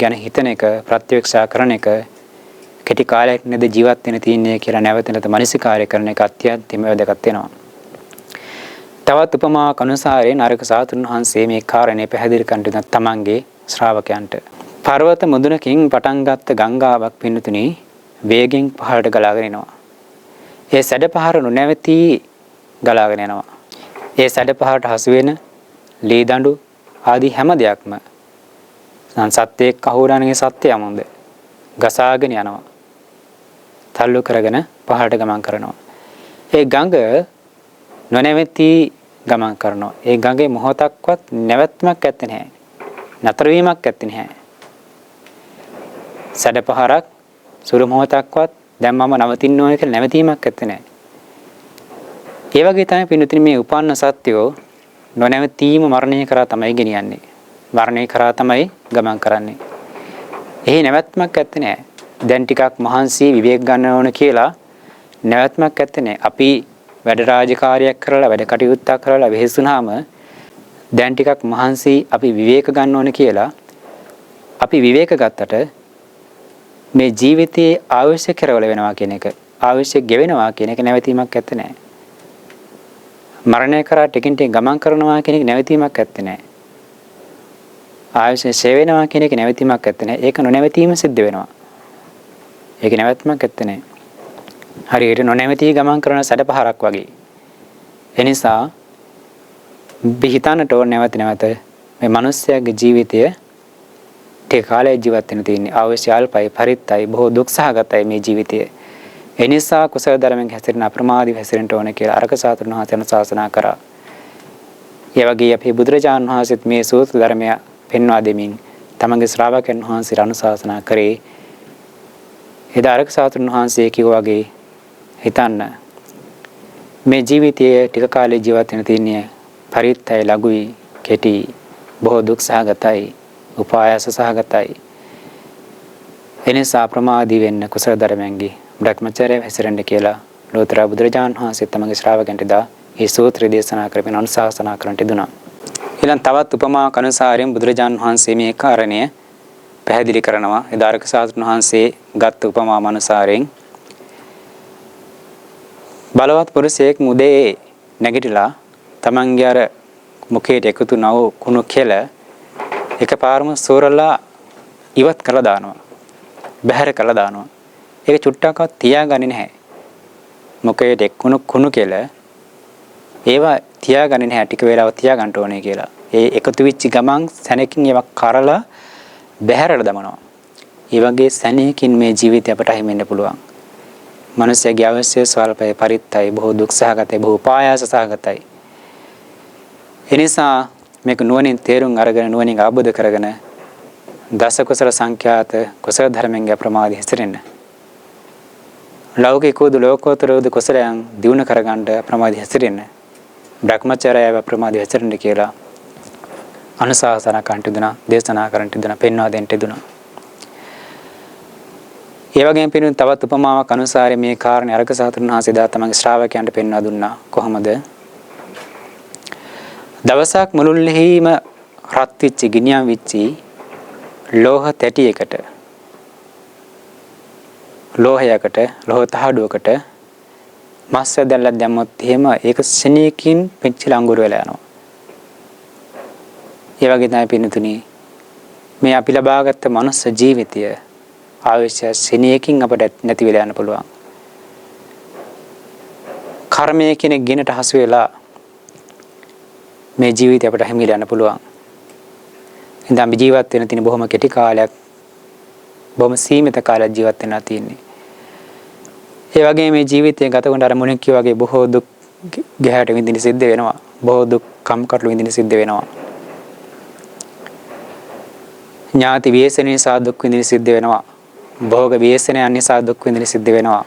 ගැන හිතන එක, ප්‍රත්‍යක්ෂා කරන එක, කෙටි කාලයක් නේද ජීවත් වෙන්න තියෙන්නේ කියලා නැවත නැවත මනසිකාරය කරන එක අත්‍යන්තයෙන්ම වැදගත් වෙනවා. තවත් උපමාවක් අනුසාරයෙන් අරක සාතුන් වහන්සේ මේ කාරණේ පැහැදිලි කරන තමන්ගේ ශ්‍රාවකයන්ට පර්වත මුදුනකින් පටන් ගත්ත ගංගාවක් පින්නතුනි වේගෙන් පහළට ගලාගෙන එනවා. ඒ සැඩ පහර නොනැවති ගලාගෙන යනවා. ඒ සැඩ පහරට හසු වෙන ලී දඬු ආදී හැම දෙයක්ම සත්‍යයක් අහුරන්නේ සත්‍යයමද ගසාගෙන යනවා. තල්ලු කරගෙන පහළට ගමන් කරනවා. ඒ ගඟ නොනැවති ගමන් කරනවා. ඒ ගඟේ මොහොතක්වත් නැවැත්මක් ඇත්තේ නැහැ. නතර වීමක් ඇත්තේ නැහැ. සැඩ පහරක් සුළු මොහොතක්වත් දැන් මම නවතින්න ඕනේ කියලා නැවතීමක් ඇත්තේ නැහැ. ඒ වගේ තමයි පින්විතනි මේ උපන්න සත්‍යෝ නොනැවතීම මරණය කරා තමයි ගෙනියන්නේ. මරණය කරා තමයි ගමන් කරන්නේ. එහි නැවැත්මක් ඇත්තේ නැහැ. දැන් ටිකක් මහන්සි විවේක ගන්න ඕන කියලා නැවැත්මක් ඇත්තේ නැහැ. අපි වැඩ රාජකාරියක් කරලා වැඩ කටයුත්තක් කරලා වෙහෙසුනාම දැන් ටිකක් මහන්සි අපි විවේක ගන්න ඕනේ කියලා අපි විවේක ගත්තට මේ ජීවිතයේ අවශ්‍ය කරවල වෙනවා කියන එක අවශ්‍ය ගෙවෙනවා කියන එක නැවතීමක් ඇත්තේ නැහැ. මරණය කරා ටිකින් ටික ගමන් කරනවා කියන එක නැවතීමක් ඇත්තේ නැහැ. ආයුෂ ෂේ වෙනවා කියන එක නැවතීමක් ඇත්තේ නැහැ. ඒක නොනැවතීම සිද්ධ වෙනවා. ඒක නැවැත්මක් ඇත්තේ නැහැ. හරියට නොනැවතී ගමන් කරන සැඩපහරක් වගේ. එනිසා හිතන්නට ඕන නැවත මේ මිනිස්යාගේ ජීවිතය ටික කාලයක් ජීවත් වෙන්න තියෙන්නේ. අවශ්‍ය අල්පයි පරිත්තයි බොහෝ දුක් සහගතයි මේ ජීවිතය. එනිසා කුසල ධර්මයෙන් හැසිරෙන අප්‍රමාදීව හැසිරෙන්න ඕන කියලා අරක සාතුරුන් වහන්සේ අනුශාසනා කරා. ඒ වගේ අපේ බුදුරජාණන් වහන්සේත් මේ සූත්‍ර ධර්මය පෙන්වා දෙමින් තමන්ගේ ශ්‍රාවකයන් වහන්සේට අනුශාසනා කරේ. එදා අරක සාතුරුන් වහන්සේ කිව්වා වගේ හිතන්න මේ ජීවිතයේ ටික කාලෙ ජීවත් වෙන්න තියෙන්නේ පරිත්තයි ලඝුයි කෙටි බොහෝ දුක් සහගතයි උපායාස සහගතයි. එනිසා ප්‍රමාදී වෙන්න කුසල ධර්මයන්ගේ බ්‍රහ්මචර්යය හැසිරෙන්න කියලා ලෝතර බුදුරජාණන් වහන්සේ තමගේ ශ්‍රාවකයන්ට දා මේ සූත්‍රය දේශනා කරමින් අනුශාසනා කරන්නට දුනා. ඊළඟ තවත් උපමා කනුසාරයෙන් බුදුරජාණන් වහන්සේ මේ කාරණය පැහැදිලි කරනවා. එදාරක සාතුන් වහන්සේ ගත් උපමා අනුසාරයෙන් බලවත් පුරුෂයෙක් මුදේ නැගිටලා තමන්ගේ අර මුඛයට එකතු නව කුණු කෙල එකපාරම සෝරලා ඉවත් කරලා දානවා. බැහැර කරලා දානවා. ඒක චුට්ටක්වත් තියාගන්නේ නැහැ. මුඛයට එක්කුණු කුණු කෙල ඒවා තියාගන්නේ නැහැ. ටික වේලාවක් තියාගන්න ඕනේ කියලා. ඒ එකතු වෙච්ච ගමන් සැනකින් ඒවා කරලා බැහැරට දමනවා. ඒ වගේ සැනකින් මේ ජීවිතය අපට හිමෙන්න පුළුවන්. මනුස්සයගේ අවශ්‍ය ස්වල්පය පරිත්තයි බොහෝ දුක් සහගතයි බොහෝ පායාස සහගතයි. එනිසා මේක නුවණින් තේරුම් අරගෙන නුවණින් අවබෝධ කරගෙන දස කුසල සංඛ්‍යාත කුසල ධර්මෙන්ගේ ප්‍රමාදී හැසිරෙන්න. ලෞකිකෝද ලෝකෝත්තරෝද කුසලයන් දිනු කරගන්න ප්‍රමාදී හැසිරෙන්න. බ්‍රහ්මචර්යය ප්‍රමාදී හැසිරෙන්න කියලා අනුශාසනා කරන්ට දුනා, දේශනා කරන්ට දුනා, පෙන්වා දෙන්නට දුනා. ඒ වගේම පිළිතුරු තවත් උපමාවක් අනුසාරයෙන් මේ කාරණේ අරක සාතුරුන් වහන්සේ දා තමන්ගේ ශ්‍රාවකයන්ට පෙන්වා දුන්නා. කොහොමද? දවසක් මුළුල්ලෙහිම රත් වෙච්ච ගිනියම් වෙච්චි ලෝහ තැටියකට ලෝහයකට ලෝහ තහඩුවකට මස් වැදල්ලක් දැම්මොත් එහෙම ඒක ශනියකින් පිච්චිලා අඟුරු වෙලා යනවා. ඒ වගේ තමයි පින්තුනි මේ අපි ලබාගත් මනුස්ස ජීවිතය අවශ්‍ය ශනියකින් අපට නැති වෙලා යන්න පුළුවන්. කර්මය කෙනෙක් ගිනට හසු වෙලා මේ ජීවිතය අපට හිමිලා යන්න පුළුවන්. ඉතින් අපි ජීවත් වෙන තියෙන බොහොම කෙටි කාලයක් බොහොම සීමිත කාලයක් ජීවත් වෙනවා තියෙන්නේ. ඒ වගේ මේ ජීවිතය ගත කරන අර මුලින් කිව්වා වගේ බොහෝ දුක් ගැහැට විඳින්න සිද්ධ වෙනවා. බොහෝ දුක් කම්කටොළු විඳින්න සිද්ධ වෙනවා. ඥාති විශේෂණ නිසා දුක් විඳින්න සිද්ධ වෙනවා. භෝග විශේෂණ නිසා දුක් විඳින්න සිද්ධ වෙනවා.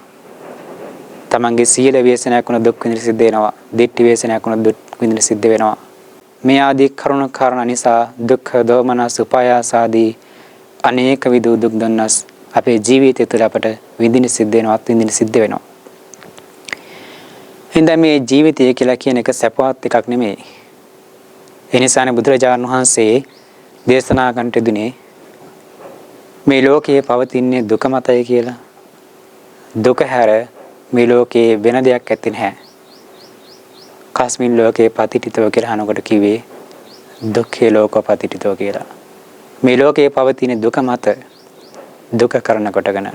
තමන්ගේ සීල විශේෂණයක් වුණ දුක් විඳින්න සිද්ධ වෙනවා. දිට්ඨි විශේෂණයක් වුණ දුක් විඳින්න සිද්ධ වෙනවා. මේ ආදී කරුණ කාරණා නිසා දුක්ඛ දෝමනස් උපායාස ආදී අනේක විද දුක් දන්නස් අපේ ජීවිතය තුළ අපට විඳින්න සිද්ධ වෙනවා, අත්විඳින්න සිද්ධ වෙනවා. හින්දා මේ ජීවිතය කියලා කියන එක සැපවත් එකක් නෙමෙයි. ඒ නිසානේ බුදුරජාණන් වහන්සේ දේශනා කරන්නට දුන්නේ මේ ලෝකයේ පවතින්නේ දුක මතයි කියලා. දුක හැර මේ ලෝකයේ වෙන දෙයක් ඇත්තේ නැහැ. කස්මින් ලෝකේ පතිතිතව කියලා අහනකොට කිව්වේ දුක්ඛේ ලෝක පතිතිතව කියලා. මේ ලෝකයේ පවතින දුක මත දුක කරන කොටගෙන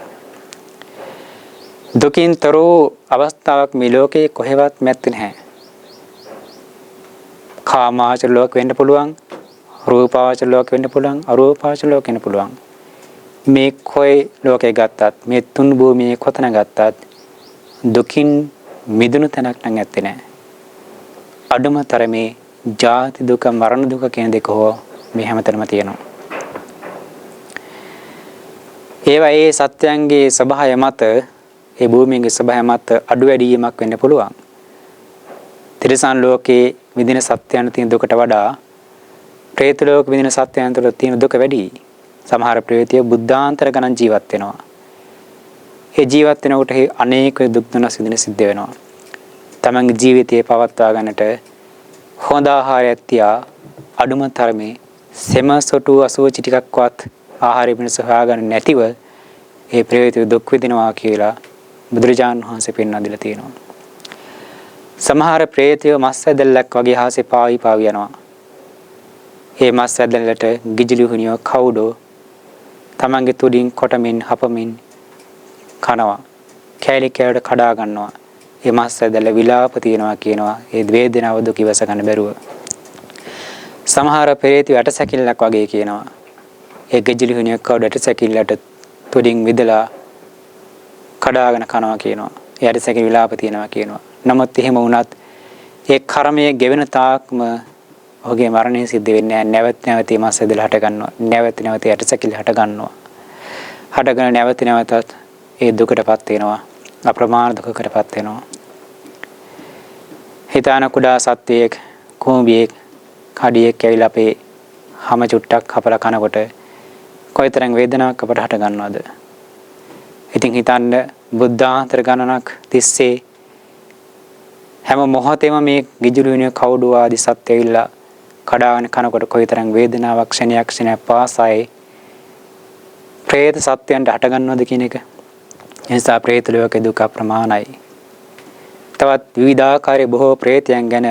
දුකින් තරෝ අවස්ථාවක් මේ ලෝකයේ කොහෙවත් නැත්තේ නැහැ. කාමාවචර ලෝක වෙන්න පුළුවන්, රූපාවචර ලෝක වෙන්න පුළුවන්, අරූපාවචර ලෝක වෙන්න පුළුවන්. මේ කොයි ලෝකේ ගත්තත් මේ තුන් භූමියේ කොතන ගත්තත් දුකින් මිදුණු තැනක් නම් නැත්තේ නැහැ. අඩුම තරමේ ජාති දුක මරණ දුක කියන දෙක හෝ මේ හැමතැනම තියෙනවා. ඒවා ඒ සත්‍යයන්ගේ ස්වභාවය මත ඒ භූමියේ ස්වභාවය මත අඩු වැඩිවීමක් වෙන්න පුළුවන්. තිරිසන් ලෝකේ විඳින සත්‍යයන් තියෙන දුකට වඩා പ്രേත ලෝක විඳින සත්‍යයන් තුළ තියෙන දුක වැඩි. සමහර ප්‍රේතය බුද්ධාන්තර ගණන් ජීවත් වෙනවා. ඒ ජීවත් වෙනකොට අනේක දුක් දුන සිදින සිද්ධ වෙනවා. තමන්ගේ ජීවිතය පවත්වා ගන්නට හොඳ ආහාරයක් තියා අඩුම තරමේ සෙම සොටු අසුචි ටිකක්වත් ආහාරය පිණිස හොයාගන්න නැතිව ඒ ප්‍රේතය දුක් විඳිනවා කියලා බුදුරජාණන් වහන්සේ පෙන්වා දීලා තියෙනවා. සමහර ප්‍රේතයෝ මස් ඇදල්ලක් වගේ හාසේ පාවි යනවා. ඒ මස් ඇදල්ලට ගිජිලි කවුඩෝ තමන්ගේ තුඩින් කොටමින් හපමින් කනවා. කෑලි කෑවට කඩා ගන්නවා. ඒ මස් ඇදල්ල විලාප තියනවා කියනවා. ඒ වේදනාව දුක ඉවස ගන්න බැරුව. සමහර ප්‍රේතයෝ ඇටසැකිල්ලක් වගේ කියනවා. ඒ ගිජිලි කවුඩ ඇටසැකිල්ලට තුඩින් විදලා කඩාගෙන කනවා කියනවා. ඒ ඇටසැකිලි විලාප තියනවා කියනවා. නමුත් එහෙම වුණත් ඒ කර්මයේ ගෙවෙන තාක්ම ඔහුගේ මරණය සිද්ධ වෙන්නේ නැහැ. නැවත මස් ඇදලා හට ගන්නවා. නැවත ඇටසැකිලි හට ගන්නවා. හටගෙන නැවතත් ඒ දුකටපත් වෙනවා. අප්‍රමාණ දුකකටපත් වෙනවා. හිතාන කුඩා සත්වයෙක් කුඹියෙක් කඩියෙක් ඇවිල්ලා අපේ හැම චුට්ටක් කපලා කනකොට කොයිතරම් වේදනාවක් අපට හට ගන්නවද? ඉතින් හිතන්න බුද්ධාන්තර ගණනක් තිස්සේ හැම මොහොතේම මේ ගිජුරුවිනිය කවුඩු ආදී සත්ත්ව ඇවිල්ලා කඩාගෙන කනකොට කොයිතරම් වේදනාවක් ක්ෂණයක් පාසයි ප්‍රේත සත්‍යයන්ට හට ගන්නවද කියන එක. එනිසා ප්‍රේත ලෝකේ දුක ප්‍රමාණයි. තවත් විවිධාකාරයේ බොහෝ ප්‍රේතයන් ගැන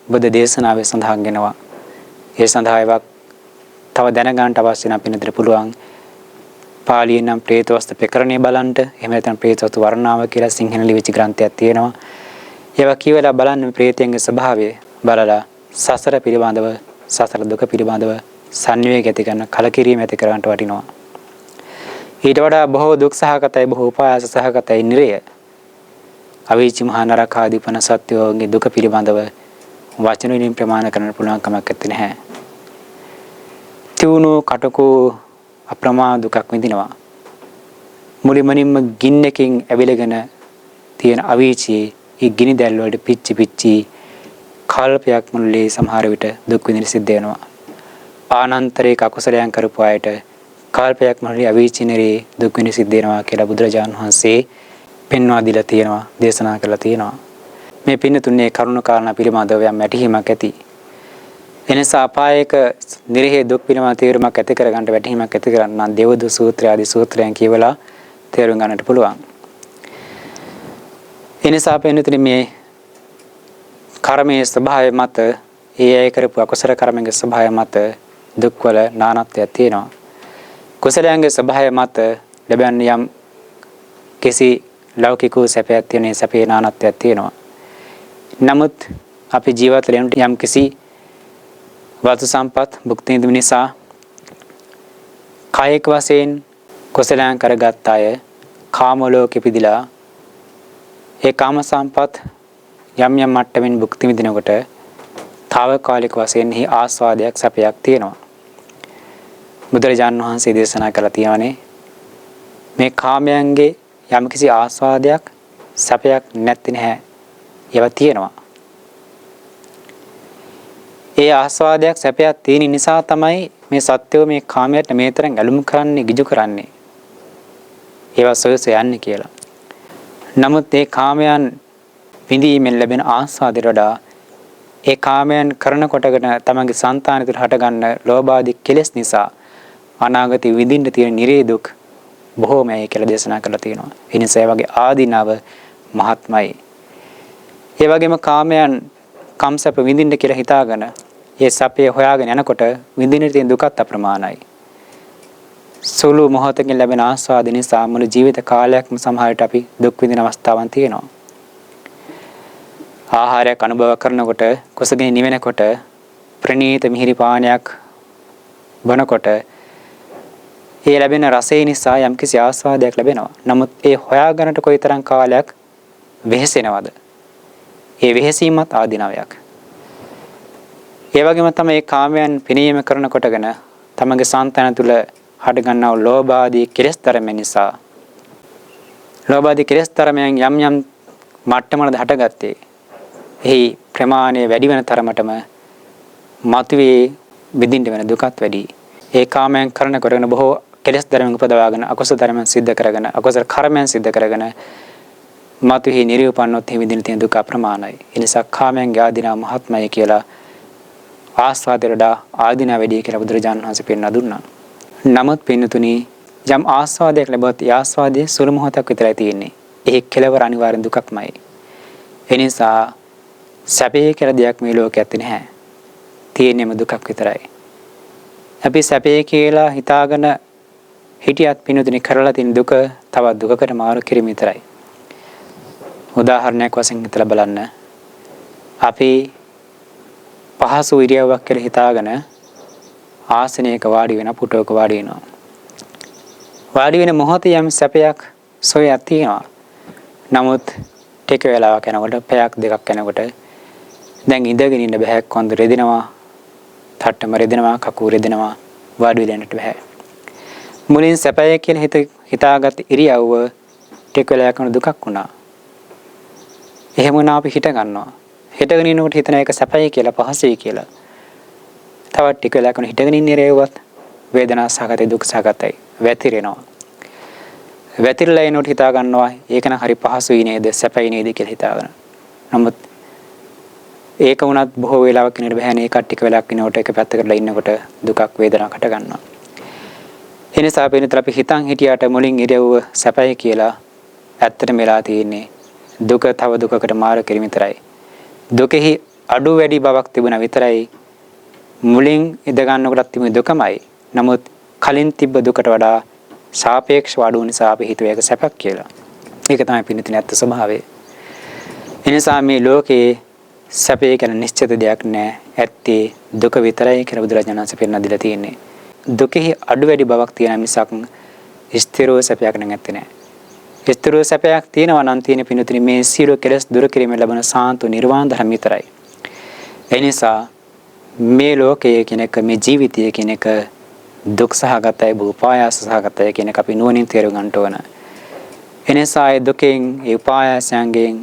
බුද්ධ දේශනාවේ සඳහන් වෙනවා. ඒ සඳහා ඒවා තව දැනගන්නට අවශ්‍ය නම් පින්නතර පුළුවන්. පාලියෙන් නම් ප්‍රේතවස්තු ප්‍රකරණේ බලන්ට, එහෙම නැත්නම් ප්‍රේතවස්තු වර්ණාව කියලා සිංහල ලිවිච්ච ග්‍රන්ථයක් තියෙනවා. ඒවා කියවලා බලන්න ප්‍රේතයන්ගේ ස්වභාවය බලලා සසර පිළිබඳව, සසර දුක පිළිබඳව සංවේග ඇති කරන කලකිරීම ඇති කරගන්නට වටිනවා. ඊට වඩා බොහෝ දුක් සහගතයි, බොහෝ උපායාස සහගතයි නිරය. අවීචි මහා නරක ආදී පන සත්‍යෝගේ දුක පිළිබඳව වචන වලින් ප්‍රමාණ කරන්න පුළුවන් කමක් නැහැ. තියුණු කටකෝ අප්‍රමාණ දුකක් විඳිනවා. මුලින්ම ගින්නකින් ඇවිලගෙන තියෙන අවීචි ඒ ගිනි දැල් වලට පිච්චි කල්පයක් මුළුල්ලේ සමහර විට දුක් විඳින සිද්ධ වෙනවා. ආනන්තරේ අකුසලයන් කරපු අයට කල්පයක් මුළුල්ලේ අවීචිනරේ දුක් විඳින සිද්ධ වෙනවා කියලා බුදුරජාණන් වහන්සේ පෙන්වා දීලා තියෙනවා, දේශනා කරලා තියෙනවා. මේ පින්නතුනේ කරුණ කාරණා පිළිබඳව යම් වැටහීමක් ඇති. එනිසා අපායක නිරහේ දුක් පිළිබඳ තේරුමක් ඇති කරගන්නට වැටහීමක් ඇති කරගන්න නම් දේවදූත සූත්‍රය ආදී සූත්‍රයන් කියවලා තේරුම් ගන්නට පුළුවන්. එනිසා පින්නතුනේ මේ කර්මයේ ස්වභාවය මත, ඒ අය කරපු අකුසල කර්මයේ ස්වභාවය මත දුක්වල නානත්වයක් තියෙනවා. කුසලයන්ගේ ස්වභාවය මත ලැබෙන යම් කිසි ලෞකික සැපයක් තියෙන සැපේ නානත්වයක් තියෙනවා. නමුත් අපි ජීවත් වෙන යම් කිසි වස්තු සම්පත් භුක්ති විඳින නිසා කායික වශයෙන් කුසලයන් කරගත් අය කාම ලෝකෙ පිදිලා ඒ කාම සම්පත් යම් මට්ටමින් භුක්ති විඳිනකොට తాවකාලික වශයෙන් හි ආස්වාදයක් සැපයක් තියෙනවා. බුදුරජාණන් වහන්සේ දේශනා කළා තියෙනවානේ මේ කාමයන්ගේ යම් කිසි ආස්වාදයක් සැපයක් නැති නැහැ. ඒවා තියෙනවා. ඒ ආස්වාදයක් සැපයක් තියෙන නිසා තමයි මේ සත්‍යෝ මේ කාමයට මේ තරම් ඇලුම් කරන්නේ, ගිජු කරන්නේ. ඒවා සොයස යන්නේ කියලා. නමුත් ඒ කාමයන් විඳීමෙන් ලැබෙන ආස්වාදයට වඩා ඒ කාමයන් කරන කොටගෙන තමන්ගේ సంతානය තුළ හටගන්න ලෝභ ආදී කෙලෙස් නිසා අනාගතේ විඳින්න තියෙන නිරේ දුක් බොහෝමයි කියලා දේශනා කරලා තියෙනවා. ඒ නිසා ඒ වගේ ආදීනව මහත්මයි. ඒ වගේම කාමයන් කම්සප විඳින්න කියලා හිතාගෙන ඒ සැපේ හොයාගෙන යනකොට විඳින්න තියෙන දුකත් අප්‍රමාණයි. සුළු මොහොතකින් ලැබෙන ආස්වාද නිසා මුළු ජීවිත කාලයක්ම සමහරට අපි දුක් විඳින අවස්ථාවන් තියෙනවා. ආහාරයක් අනුභව කරනකොට, කුසගිනි නිවෙනකොට, ප්‍රණීත මිහිරි පානයක් බොනකොට ඒ ලැබෙන රසය නිසා යම්කිසි ආස්වාදයක් ලැබෙනවා. නමුත් ඒ හොයාගන්නට කොයිතරම් කාලයක් වෙහෙසෙනවද? ඒ වෙහෙසීමත් ආධිනවයක්. ඒ වගේම තමයි මේ කාමයන් පිනීම කරන කොටගෙන තමගේ සංතන තුල හට ගන්නා ලෝභ ආදී කෙලෙස් ධර්ම නිසා ලෝභ ආදී කෙලෙස් ධර්මයන් යම් මට්ටමකට හටගත්තේ එහි ප්‍රමාණය වැඩි වෙන තරමටම මතුවේ විඳින්න වෙන දුකත් වැඩි. ඒ කාමයන් කරන කොටගෙන බොහෝ කෙලෙස් ධර්මයන් උපදවාගෙන අකුසල ධර්මයන් සිද්ධ කරගෙන අකුසල කර්මයන් සිද්ධ කරගෙන මතුහි නිරූපන්නොත් එහි විඳින තියෙන දුක අප්‍රමාණයි. ඒ නිසා කාමයන්ගේ ආධිනව මහත්මයි කියලා ආස්වාදයට ආධිනව වැඩි කියලා බුදුරජාණන් වහන්සේ පෙන්වා දුන්නා. නමුත් පින්නතුනි යම් ආස්වාදයක් ලැබුවත් ඒ ආස්වාදයේ සුළු මොහොතක් විතරයි තියෙන්නේ. ඒ කෙලවර අනිවාර්යෙන් දුකක්මයි. ඒ නිසා සැපේ කියලා දෙයක් මේ ලෝකේ ඇත්තේ නැහැ. තියෙන්නේම දුකක් විතරයි. අපි සැපේ කියලා හිතාගෙන හිටියත් පින්නතුනි කරලා තියෙන දුක තවත් දුකකට මාරු කිරීම විතරයි. උදාහරණයක් වශයෙන් හිතලා බලන්න. අපි පහසු ඉරියව්වක් කියලා හිතාගෙන ආසනයක වාඩි වෙන පුටුවක වාඩි වෙනවා. වාඩි වෙන මොහොතේ යම් සැපයක් සොයක් තියෙනවා. නමුත් ටික වෙලාවක් යනකොට පැයක් දෙකක් යනකොට දැන් ඉඳගෙන ඉන්න බෑ, කොන්ද රෙදෙනවා, තට්ටම රෙදෙනවා, කකුල් රෙදෙනවා, වාඩි වෙන්නට බෑ. මුලින් සැපය කියලා හිතාගත් ඉරියව්ව ටික වෙලාවක් යන දුකක් වුණා. එහෙම වුණා අපි හිත ගන්නවා. හිතගෙන ඉන්නකොට හිතන එක සැපයි කියලා, පහසුයි කියලා. තවත් ටික වෙලාවක් යන හිතගෙන ඉන්න ඉරියව්වත් වේදනා සහගතයි, දුක් සහගතයි, වැතිරෙනවා. වැතිරලා එනකොට හිතා ගන්නවා ඒක නම් හරි පහසුයි නේද, සැපයි නේද කියලා හිතාගෙන. නමුත් ඒක වුණත් බොහෝ වෙලාවක් ඉන්නට බෑනේ. ඒක ටික වෙලාවක් ඉන්නකොට එක පැත්තකටලා ඉන්නකොට දුකක් වේදනාවක් හට ගන්නවා. ඒ නිසා අපි හිතන් හිටියට මුලින් ඉරියව්ව සැපයි කියලා ඇත්තටම වෙලා තියෙන්නේ දුක තව දුකකට මාරු කිරීම විතරයි. දුකෙහි අඩු වැඩි බවක් තිබුණා විතරයි. මුලින් ඉඳ ගන්නකොටත් තිබුණේ දුකමයි. නමුත් කලින් තිබ්බ දුකට වඩා සාපේක්ෂව අඩු නිසා අපි හිතුවේ ඒක සැපක් කියලා. ඒක තමයි පින්නතින ඇත්ත ස්වභාවය. එනිසා මේ ලෝකේ සැපේ කියන නිශ්චිත දෙයක් නැහැ. ඇත්තේ දුක විතරයි කියලා බුදුරජාණන් වහන්සේ පෙන්වා දීලා තියෙන්නේ. දුකෙහි අඩු වැඩි බවක් තියෙන මිසක් ස්ථිරව සැපයක් නැත්තේ නෑ. ස්ථිරව සැපයක් තියෙනවා නම් තියෙන පින්නතින මේ සියලු කෙලෙස් දුරු කිරීමෙන් ලැබෙන සාන්තු නිර්වාණ ධර්ම විතරයි. ඒ නිසා මේ ලෝකයේ කියන එක, මේ ජීවිතය කියන එක දුක් සහගතයි, උපායාස සහගතයි කියන එක අපි නුවණින් තේරුම් ගන්න ඕන. එනිසා ඒ දුකෙන්, ඒ උපායාසයන්ගෙන්,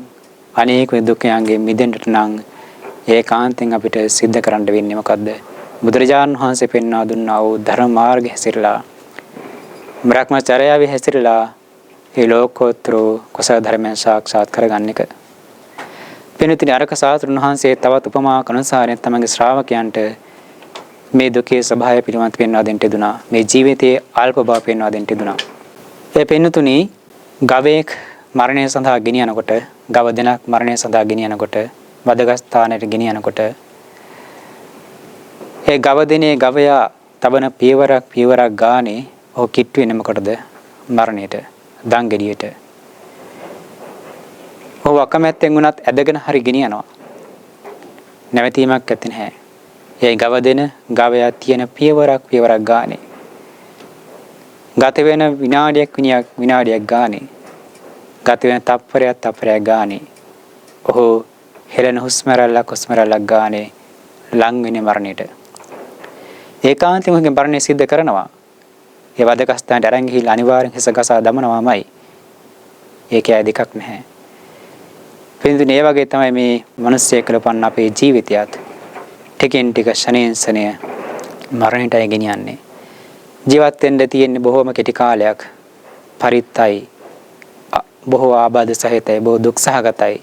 අනේක දුකයන්ගෙන් මිදෙන්නට නම් ඒකාන්තයෙන් අපිට සිද්ධ කරන්න වෙන්නේ මොකද්ද? බුදුරජාණන් වහන්සේ පෙන්වා දුන්නා වූ ධර්ම මාර්ගය හැසිරලා, බ්‍රහ්මචර්යාවේ හැසිරලා ඒ ලෝකෝත්තර කුසල ධර්මයන් සාක්ෂාත් කරගන්න එක. පින්තුනි අරක සාතුරුන් වහන්සේ තවත් උපමා කනුසාරයෙන් තමගේ ශ්‍රාවකයන්ට මේ දුකේ ස්වභාවය පිළිබඳව පෙන්වා දෙන්න දුනා. මේ ජීවිතයේ අල්ප බව පෙන්වා දෙන්න දුනා. ඒ පින්තුනි ගවයෙක් මරණය සඳහා ගෙනියනකොට, ගව දෙනක් මරණය සඳහා ගෙනියනකොට, වදගත් ස්ථානයට ගෙනියනකොට ඒ ගව දෙනේ ගවයා තබන පියවරක් ගානේ ඔහු කිට්ටු වෙන්නේ මොකටද? මරණයට, දංගෙඩියට. ඔහු අකමැත්තෙන් වුණත් ඇදගෙන හරි ගෙනියනවා. නැවතීමක් ඇත්තේ නැහැ. ඒ ගව දෙන ගවයා තියෙන පියවරක් ගානේ, ගත වෙන විනාඩියක් ගානේ, ගත වෙන තප්පරයක් ගානේ ඔහු හෙළන හුස්ම රැල්ලක් ගානේ ලං වෙන්නේ මරණයට. ඒකාන්තයෙන් ඔහුගේ මරණය සිද්ධ කරනවා. ඒ වදකස්ථානට අරන් ගිහිල්ලා අනිවාර්යෙන් හිස ගසා දමනවාමයි. ඒකේ අය දෙකක් නැහැ. පින්දුනේ ඒ වගේ තමයි මේ මිනිස්සෙක් ලපන්න අපේ ජීවිතයත් ටිකෙන් ටික ශනේන් ශනය මරණයටයි ගෙනියන්නේ. ජීවත් වෙන්න තියෙන්නේ බොහොම කෙටි කාලයක්. පරිත්තයි, බොහෝ ආබාධ සහිතයි, බොහෝ දුක් සහගතයි,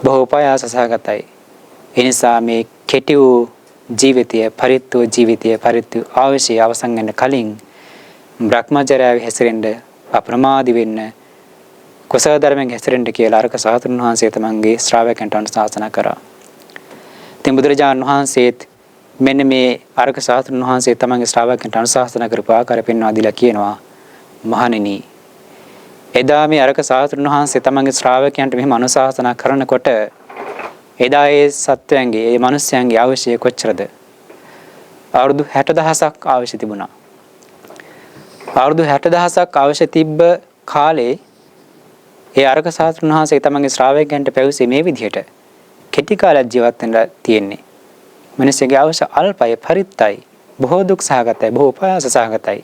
බොහෝ උපායාස සහගතයි. ඒ නිසා මේ කෙටි වූ ජීවිතය, පරිත්තු ජීවිතය, පරිත්තු අවශ්‍ය අවසන් වෙන කලින් බ්‍රහ්මචර්යාවේ හැසිරෙන්න, අප්‍රමාදී වෙන්න, කුසල ධර්මයෙන් හැසිරෙන්න කියලා අරක සාතුරුන් වහන්සේ තමන්ගේ ශ්‍රාවකයන්ට අනුශාසනා කරා. ඉතින් බුදුරජාණන් වහන්සේත් මෙන්න මේ අරක සාතුරුන් වහන්සේ තමන්ගේ ශ්‍රාවකයන්ට අනුශාසනා කරපු ආකාරය පෙන්වා දීලා කියනවා, මහණෙනි, එදා මේ අරක සාතුරුන් වහන්සේ තමන්ගේ ශ්‍රාවකයන්ට මෙහෙම අනුශාසනා කරනකොට එදා ඒ සත්වයන්ගේ, ඒ මිනිස්යන්ගේ අවශ්‍ය කොච්චරද? අවුරුදු 60000ක් අවශ්‍ය තිබුණා. අවුරුදු 60000ක් අවශ්‍ය තිබ්බ කාලේ ඒ අරක සාතුරුන් වහන්සේ තමන්ගේ ශ්‍රාවකයන්ට පැවසී මේ විදිහට කෙටි කාලයක් ජීවත් වෙන්න තියෙන්නේ. මිනිස්යාගේ අවශ්‍ය අල්පය, පරිත්තයි, බොහෝ දුක් සහගතයි, බොහෝ උපායාස සහගතයි.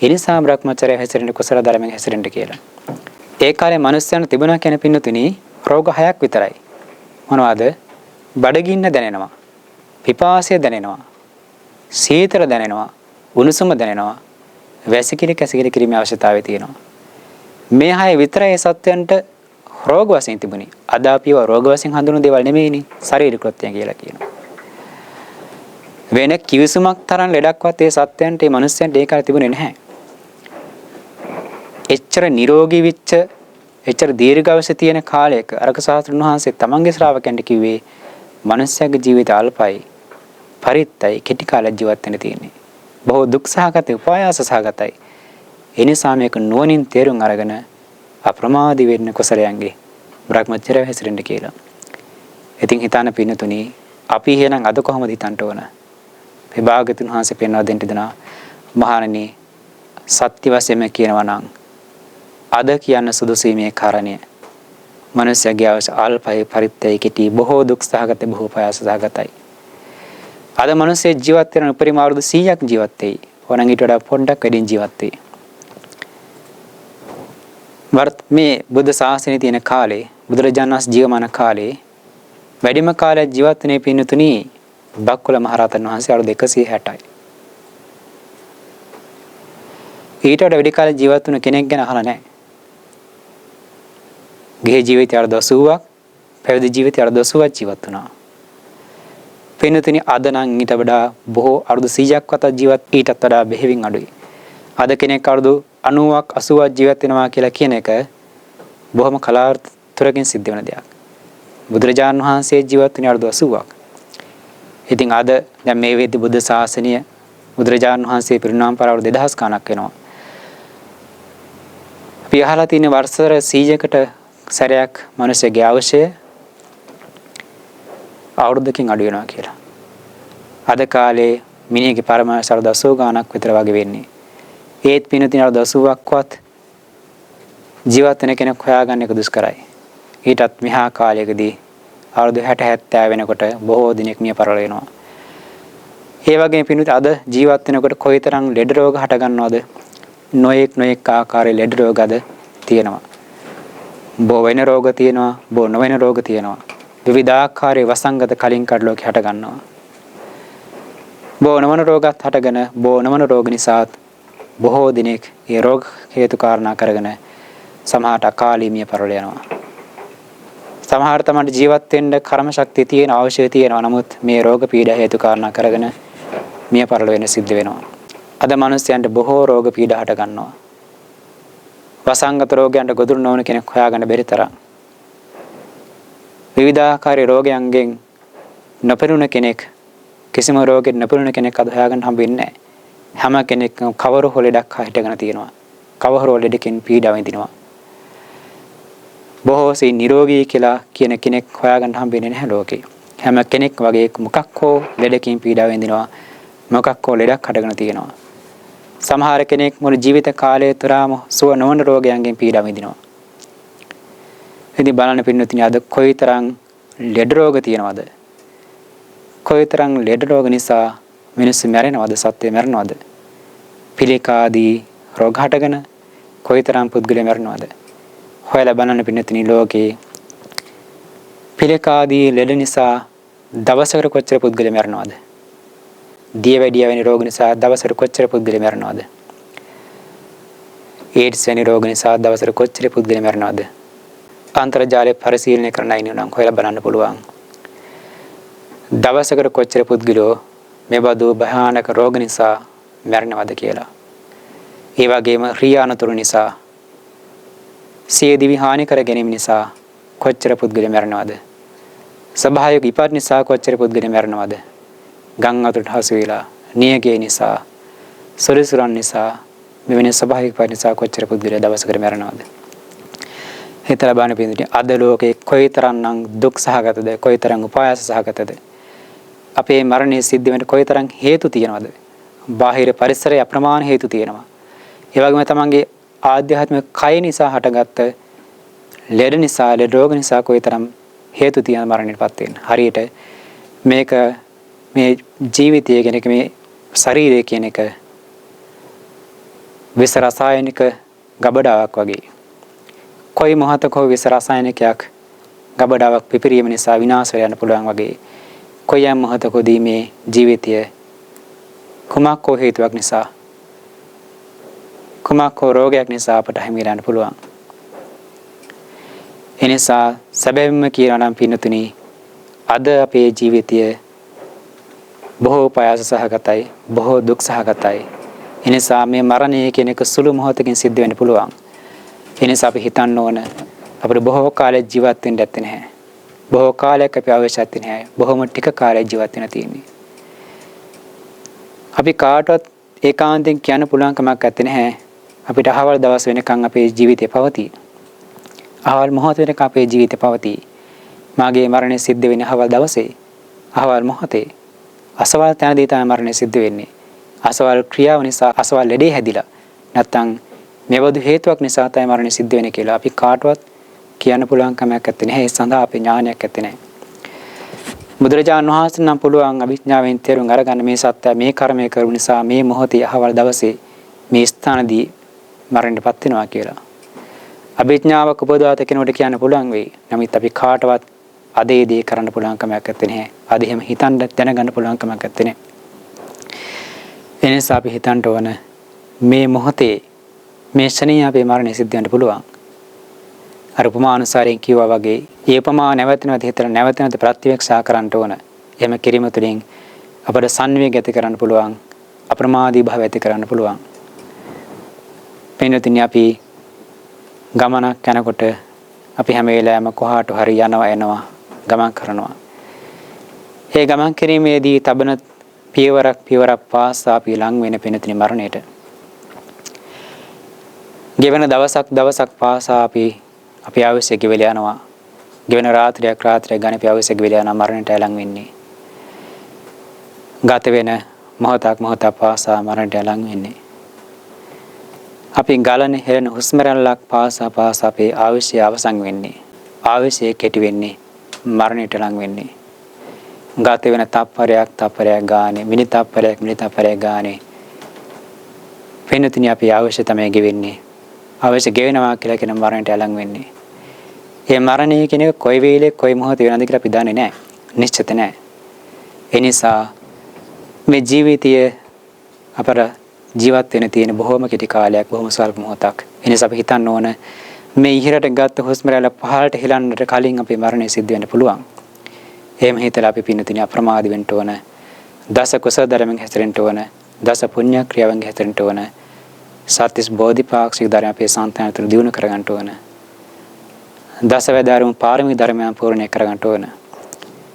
ඒ නිසා බ්‍රහ්මචර්ය හැසිරෙන්න, කුසල ධර්මයෙන් හැසිරෙන්න කියලා. ඒ කාලේ මිනිස්යන් තිබුණා කියන පින්නතුනි රෝග 6ක් විතරයි. මොනවාද? බඩගින්න දැනෙනවා, පිපාසය දැනෙනවා, සීතල දැනෙනවා, උණුසුම දැනෙනවා, වැසිකිලි කැසිකිලි කිරීමේ අවශ්‍යතාවය තියෙනවා. මේ 6 විතරයි සත්‍යයන්ට රෝග වශයෙන් තිබුණේ. අද අපිව රෝග වශයෙන් හඳුනන දේවල් නෙමෙයිනේ ශරීර කෘත්‍යය කියලා කියනවා. වෙන කිවිසුමක් තරම් ලෙඩක්වත් ඒ සත්‍යයන්ට ඒ මනුස්සයන්ට ඒ කාලේ තිබුණේ නැහැ. එච්චර නිරෝගී වෙච්ච එච්චර දීර්ඝායුෂ තියෙන කාලයක අරක ශාස්ත්‍රඥ වහන්සේ තමන්ගේ ශ්‍රාවකයන්ට කිව්වේ මනුස්සයාගේ ජීවිත අල්පයි පරිත්තයි කෙටි කාලයක් ජීවත් වෙන්න තියෙන්නේ. බොහෝ දුක් සහගතයි උපායාස සහගතයි. ඒ නිසා මේක නුවණින් තේරුම් අරගෙන අප්‍රමාදී වෙන්න කුසලයන්ගේ බ්‍රහ්මචර්යව හැසිරෙන්න කියලා. ඉතින් හිතාන පින්නතුනි අපි එහෙනම් අද කොහොමද හිතන්න ඕන? විභාගතුන් වහන්සේ පෙන්වා දෙන්න දෙනා මහණෙනි සත්‍ය වශයෙන්ම කියනවා නම් අද කියන්න සුදුසුයි මේ කාරණය. මනුස්සයාගේ අවශ්‍ය අල්පයි පරිත්තයි කෙටි බොහෝ දුක් සහගත බොහෝ ප්‍රයාස සහගතයි. අද මනුස්සය ජීවත් වෙන උපරිම අවුරුදු 100ක් ජීවත් වෙයි. ඕනනම් ඊට වඩා පොඩ්ඩක් වැඩියෙන් ජීවත් වෙයි. මේ බුද්ධ ශාසනයේ තියෙන කාලේ බුදුරජාණන් වහන්සේ ජීවමාන කාලේ වැඩිම කාලයක් ජීවත් වුණේ පින්නතුණි බක්කුල මහරහතන් වහන්සේ අවුරුදු 160යි. ඊට වඩා වැඩි කාලයක් ජීවත් වුණ කෙනෙක් ගැන අහලා නැහැ. ගිහි ජීවිතය අවුරුදු 80ක් පැවිදි ජීවිතය අවුරුදු 80ක් ජීවත් වුණා. පින්නතුණි අද නම් ඊට වඩා බොහෝ අවුරුදු 100ක් වත ජීවත් ඊටත් වඩා බෙහෙවින් අඩුයි. අද කෙනෙක් අවුරුදු 90ක් 80ක් ජීවත් වෙනවා කියලා කියන එක බොහොම කලාතුරකින් සිද්ධ වෙන දෙයක්. බුදුරජාණන් වහන්සේ ජීවත් වුණේ අවුරුදු 80ක්. ඉතින් අද දැන් මේ වේදී බුද්ධ ශාසනය බුදුරජාණන් වහන්සේ පිරිනමන පාර අවුරුදු 2000 ගණක් වෙනවා. අපි අහලා තියෙන වර්ෂවල 100කට සැරයක් මිනිස්සුගේ අවශ්‍ය අවුරුද්දකින් අඩු වෙනවා කියලා. අද කාලේ මිනිහගේ පරමාවශ අවුරුදු 80 ගණක් විතර වගේ වෙන්නේ. ඒත් පිනතින අවුරුදු 80ක්වත් ජීවත් වෙන කෙනෙක් හොයාගන්න එක දුෂ්කරයි. ඊටත් මෙහා කාලයකදී අවුරුදු 60 70 වෙනකොට බොහෝ දිනෙක මිය පරලෝ වෙනවා. ඒ වගේම පිනුත් අද ජීවත් වෙනකොට කොයිතරම් ලෙඩ රෝග හට ගන්නවද? නොඑක් ආකාරයේ ලෙඩ රෝග අද තියෙනවා. බෝ වෙන රෝග තියෙනවා, බෝ නොවන රෝග තියෙනවා. විවිධාකාරයේ වසංගත කලින් කඩලෝක හට ගන්නවා. බෝ නොවන රෝගات හටගෙන බෝ නොවන රෝග නිසා බොහෝ දිනෙක ඒ රෝග හේතු කාරණා කරගෙන සමහරට අකාලී මිය පරලෝ යනවා. සමහර තමයි ජීවත් වෙන්න කර්ම ශක්තිය තියෙන අවශ්‍ය තියෙනවා. නමුත් මේ රෝග පීඩා හේතු කාරණා කරගෙන මිය පරලෝ වෙන්න සිද්ධ වෙනවා. අද මිනිස්යන්ට බොහෝ රෝග පීඩා හට ගන්නවා. වසංගත රෝගයන්ට ගොදුරු නොවන කෙනෙක් හොයාගන්න බැරි තරම්. විවිධාකාරී රෝගයන්ගෙන් නොපෙනුන කෙනෙක් කිසිම රෝගෙක නොපෙනුන කෙනෙක් අද හොයාගන්න හම්බෙන්නේ නැහැ. හැම කෙනෙක්ම කවර හෝ ලෙඩක් හිටගෙන තියෙනවා. කවර හෝ ලෙඩකින් පීඩාව විඳිනවා. බොහෝ සී නිරෝගී කියලා කියන කෙනෙක් හොයාගන්න හම්බෙන්නේ නැහැ ලෝකේ. හැම කෙනෙක් වගේ මොකක් හෝ ලෙඩකින් පීඩාව විඳිනවා. මොකක් හෝ ලෙඩක් හටගෙන තියෙනවා. සමහර කෙනෙක් මුළු ජීවිත කාලය තුරාම සුව නොවන රෝගයන්ගෙන් පීඩාව විඳිනවා. ඉතින් බලන්න පින්නතුනි අද කොයිතරම් ලෙඩ රෝග තියෙනවද? කොයිතරම් ලෙඩ රෝග නිසා මිනිස්සු මැරෙනවද? සත්ත්වය මැරෙනවද? පිළිකාදී රෝග හටගෙන කොයිතරම් පුද්ගලයන් මැරෙනවද? හොයලා බලන්න පින්නතුනි ලෝකේ පිළිකාදී ලෙඩ නිසා දවසකට කොච්චර පුද්ගලයන් මැරෙනවද? දියවැඩිය වැනි රෝග නිසා දවසකට කොච්චර පුද්ගලයන් මැරෙනවද? ඒඩ්ස් වැනි රෝග නිසා දවසකට කොච්චර පුද්ගලයන් මැරෙනවද? අන්තර්ජාලය පරිශීලනය කරන අය නම් හොයලා බලන්න පුළුවන්. දවසකට කොච්චර පුද්ගලයෝ මෙබඳු භයානක රෝග නිසා මැරෙනවද කියලා. ඒ වගේම ක්‍රියානතුරු නිසා සියදිවි හානි කර ගැනීම නිසා කොච්චර පුද්ගලයන් මැරෙනවද? ස්වභාවික විපත් නිසා කොච්චර පුද්ගලයන් මැරෙනවද? ගම් අතුරට හසු වෙලා නියගේ නිසා සොරිසුරන් නිසා මෙවැනි ස්වභාවික විපත් නිසා කොච්චර පුද්ගලයන් දවසකට මැරෙනවද? හිතලා බලන්න පිළිතුරේ අද ලෝකේ කොයිතරම්නම් දුක් සහගතද කොයිතරම් උපායාස සහගතද? අපේ මරණය සිද්ධ වෙන්න කොයිතරම් හේතු තියෙනවද? බාහිර පරිසරයේ අප්‍රමාණ හේතු තියෙනවා. ඒ වගේම තමන්ගේ ආධ්‍යාත්මික කය නිසා හටගත්ත ලෙඩ නිසා ලෙඩ රෝග නිසා කොයිතරම් හේතු තියෙන මරණයටපත් වෙන්න. හරියට මේක මේ ජීවිතය කියන එක මේ ශරීරය කියන එක විස රසායනික ගබඩාවක් වගේ. කොයි මොහොතක හෝ විස රසායනිකයක් ගබඩාවක් පිපිරීම නිසා විනාශ වෙලා යන්න පුළුවන් වගේ. කොයියම් මොහොතකදී මේ ජීවිතය කුමක් හෝ හේතුවක් නිසා කුමක් හෝ රෝගයක් නිසා අපට හිමිරන්න පුළුවන්. එනිසා සැබවින්ම කියනවා නම් පින්නතුනි අද අපේ ජීවිතය බොහෝ ප්‍රයාස සහගතයි, බොහෝ දුක් සහගතයි. එනිසා මේ මරණය කියන එක සුළු මොහොතකින් සිද්ධ වෙන්න පුළුවන්. එනිසා අපි හිතන්න ඕන අපිට බොහෝ කාලයක් ජීවත් වෙන්න ඇත්තේ නැහැ. බොහෝ කාලයක් අපි අවශ්‍ය නැත්තේ නැහැ. බොහොම ටික කාලයක් ජීවත් වෙන්න තියෙන්නේ. අපි කාටවත් ඒකාන්තයෙන් කියන්න පුළුවන් කමක් නැත්තේ නැහැ. අපිට අහවල් දවස් වෙනකන් අපේ ජීවිතය පවතී. අහවල් මොහොත වෙනකන් අපේ ජීවිතය පවතී. මාගේ මරණය සිද්ධ වෙන්නේ අහවල් දවසේ. අහවල් මොහොතේ. අසවල් තැනදී තමයි මරණය සිද්ධ වෙන්නේ. අසවල් ක්‍රියාව නිසා අසවල් ලෙඩේ හැදිලා. නැත්තම් මෙබඳු හේතුවක් නිසා තමයි මරණය සිද්ධ වෙන්නේ කියලා අපි කාටවත් කියන්න පුළුවන් කමක් නැත්තේ නැහැ. ඒ සඳහා අපේ ඥානයක් නැත්තේ නැහැ. බුදුරජාණන් වහන්සේ නම් පුළුවන් අභිඥාවෙන් තේරුම් අරගන්න මේ සත්‍ය මේ කර්මය කරු නිසා මේ මොහොතේ අහවල් දවසේ මේ ස්ථානදී මරණයටපත් වෙනවා කියලා. අභිඥාවක් උපදවාත කෙනෙකුට කියන්න පුළුවන් වෙයි. නමුත් අපි කාටවත් අද ඒ දේ කරන්න පුළුවන් කමක් නැත්තේ නැහැ. අද එහෙම හිතන්න දැනගන්න පුළුවන් කමක් නැත්තේ නැහැ. එනිසා අපි හිතන්න ඕන මේ මොහොතේ මේ ශනිය අපේ මරණය සිද්ධ වෙන්න පුළුවන්. අර උපමානුසාරයෙන් කිව්වා වගේ ඒ උපමා නැවත නැවත හිතලා නැවත නැවත ප්‍රත්‍යක්ෂා කරන්න ඕන. එහෙම කිරීම තුළින් අපට සංවේග ඇති කරන්න පුළුවන්. අප්‍රමාදී භාවය ඇති කරන්න පුළුවන්. පින්වත්නි අපි ගමනක් යනකොට අපි හැම වෙලාවෙම කොහාට හරි යනවා එනවා ගමන් කරනවා. ඒ ගමන් කිරීමේදී තබන පියවරක් පාසා අපි ලං වෙන පින්වත්නි මරණයට. ගෙවන දවසක් පාසා අපි අවශ්‍ය ගෙවිලා යනවා. ගෙවන රාත්‍රියක් ගානේ අපි අවශ්‍ය ගෙවිලා යනවා මරණයට ලං වෙන්නේ. ගත වෙන මොහොතක් පාසා මරණයට ලං වෙන්නේ. අපි ගලන හෙළන හුස්ම රැල්ලක් පාසා අපේ අවශ්‍ය අවසන් වෙන්නේ. අවශ්‍ය කෙටි වෙන්නේ මරණයට ලං වෙන්නේ. ගත වෙන තප්පරයක් ගානේ මිනිත් තප්පරයක් ගානේ වෙනතින් අපි අවශ්‍ය තමයි ගෙවෙන්නේ. අවශ්‍ය ගෙවෙනවා කියලා කියන මරණයට ලං වෙන්නේ. ඒ මරණය කියන එක කොයි වෙලේ කොයි මොහොතේ වෙනවද කියලා අපි දන්නේ නැහැ. නිශ්චිත නැහැ. ඒ නිසා මේ ජීවිතය අපර ජීවත් වෙන තියෙන බොහොම කෙටි කාලයක්, බොහොම ස්වල්ප මොහොතක්. ඒ නිසා අපි හිතන්න ඕන මේ ඉහළට ගත්ත හුස්ම රැල්ල පහළට හෙලන්නට කලින් අපේ මරණය සිද්ධ වෙන්න පුළුවන්. එහෙම හිතලා අපි පින්නතුනි අප්‍රමාදී වෙන්න ඕන. දස කුසල ධර්මෙන් හැසිරෙන්න ඕන. දස පුණ්‍ය ක්‍රියාවෙන් හැසිරෙන්න ඕන. සත්‍තිස් බෝධිපාක්ෂික ධර්ම අපේ සංතාන තුළ දියුණු කරගන්න ඕන. දසවැදෑරුම් පාරමී ධර්මයන් පූර්ණය කරගන්න ඕන.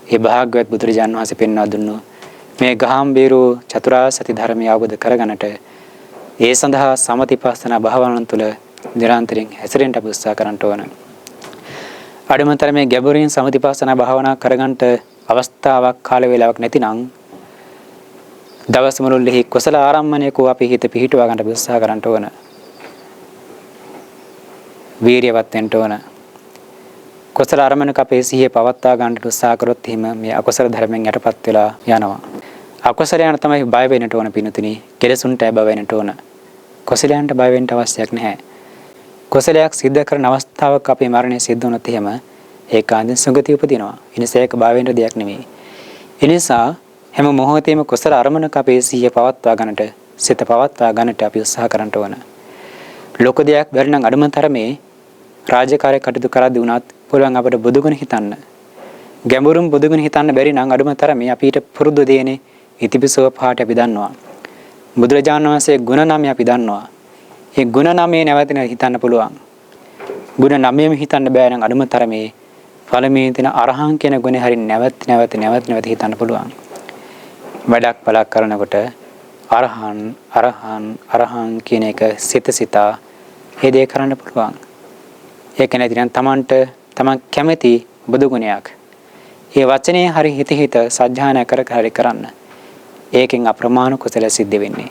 ඒ භාග්‍යවත් බුදුරජාණන් වහන්සේ පෙන්වා දුන්නු මේ ගාම්භීර චතුරාර්ය සත්‍ය ධර්මය අවබෝධ කරගන්නට ඒ සඳහා සමතිපස්සනා භාවනාවන් තුළ නිරන්තරයෙන් හැසිරෙන්න අපි උත්සාහ කරන්න ඕන. අඩුමතර මේ ගැඹුරින් සමතිපස්සනා භාවනා කරගන්නට අවස්ථාවක් කාල වේලාවක් නැතිනම් දවස් මුළුල්ලේ කුසල ආරම්මණයක අපි හිත පිහිටුවා ගන්න උත්සාහ කරන්න ඕන. වීරියවත් වෙන්න ඕන. කුසල ආරම්මණයක අපේ සිහිය පවත්වා ගන්න උත්සාහ කරොත් එහෙම මේ අකුසල ධර්මෙන් යටපත් වෙලා යනවා. අකුසලයන් තමයි බය වෙන්නට ඕන පිණුතුනි. කෙලසුන්ට බය වෙන්නට ඕන. කුසලයන්ට බය වෙන්න අවශ්‍යයක් නැහැ. කුසලයක් සිද්ධ කරන අවස්ථාවක අපේ මරණය සිද්ධ වුණොත් එහෙම ඒකාන්තයෙන් සුගතිය උපදිනවා. එනිසා ඒක බය වෙන්න දෙයක් නෙමෙයි. එනිසා හැම මොහොතේම කුසල අරමුණක අපේ සිහිය පවත්වා ගන්නට, සිත පවත්වා ගන්නට අපි උත්සාහ කරන්න ඕන. ලොකු දෙයක් බැරි නම් අඩුම තරමේ රාජකාරී කටයුතු කරද්දී වුණත් පුළුවන් අපිට බුදුගුණ හිතන්න. ගැඹුරුම් බුදුගුණ හිතන්න බැරි නම් අඩුම තරමේ අපිට පුරුදු දෙන්නේ ඉතිපිසව පාඩ අපි දන්නවා. බුදුරජාණන් වහන්සේ ගුණ නාමය අපි දන්නවා. ඒ ගුණ නාමයේ නැවතින හිතන්න පුළුවන්. ගුණ නාමයෙන් හිතන්න බෑ නම් අඩුම තරමේ පළමුවෙන් තියෙන අරහං කියන ගුණේ හරිය නැවත හිතන්න පුළුවන්. වැඩක් බලක් කරනකොට අරහං කියන එක සිතා ඒ දේ කරන්න පුළුවන්. ඒක නැතිනම් තමන් කැමති බුදු ගුණයක්. ඒ වචනේ හරි හිත සජ්ජායනා කර කරන්න. ඒකෙන් අප්‍රමාණ කුසල සිද්ධ වෙන්නේ.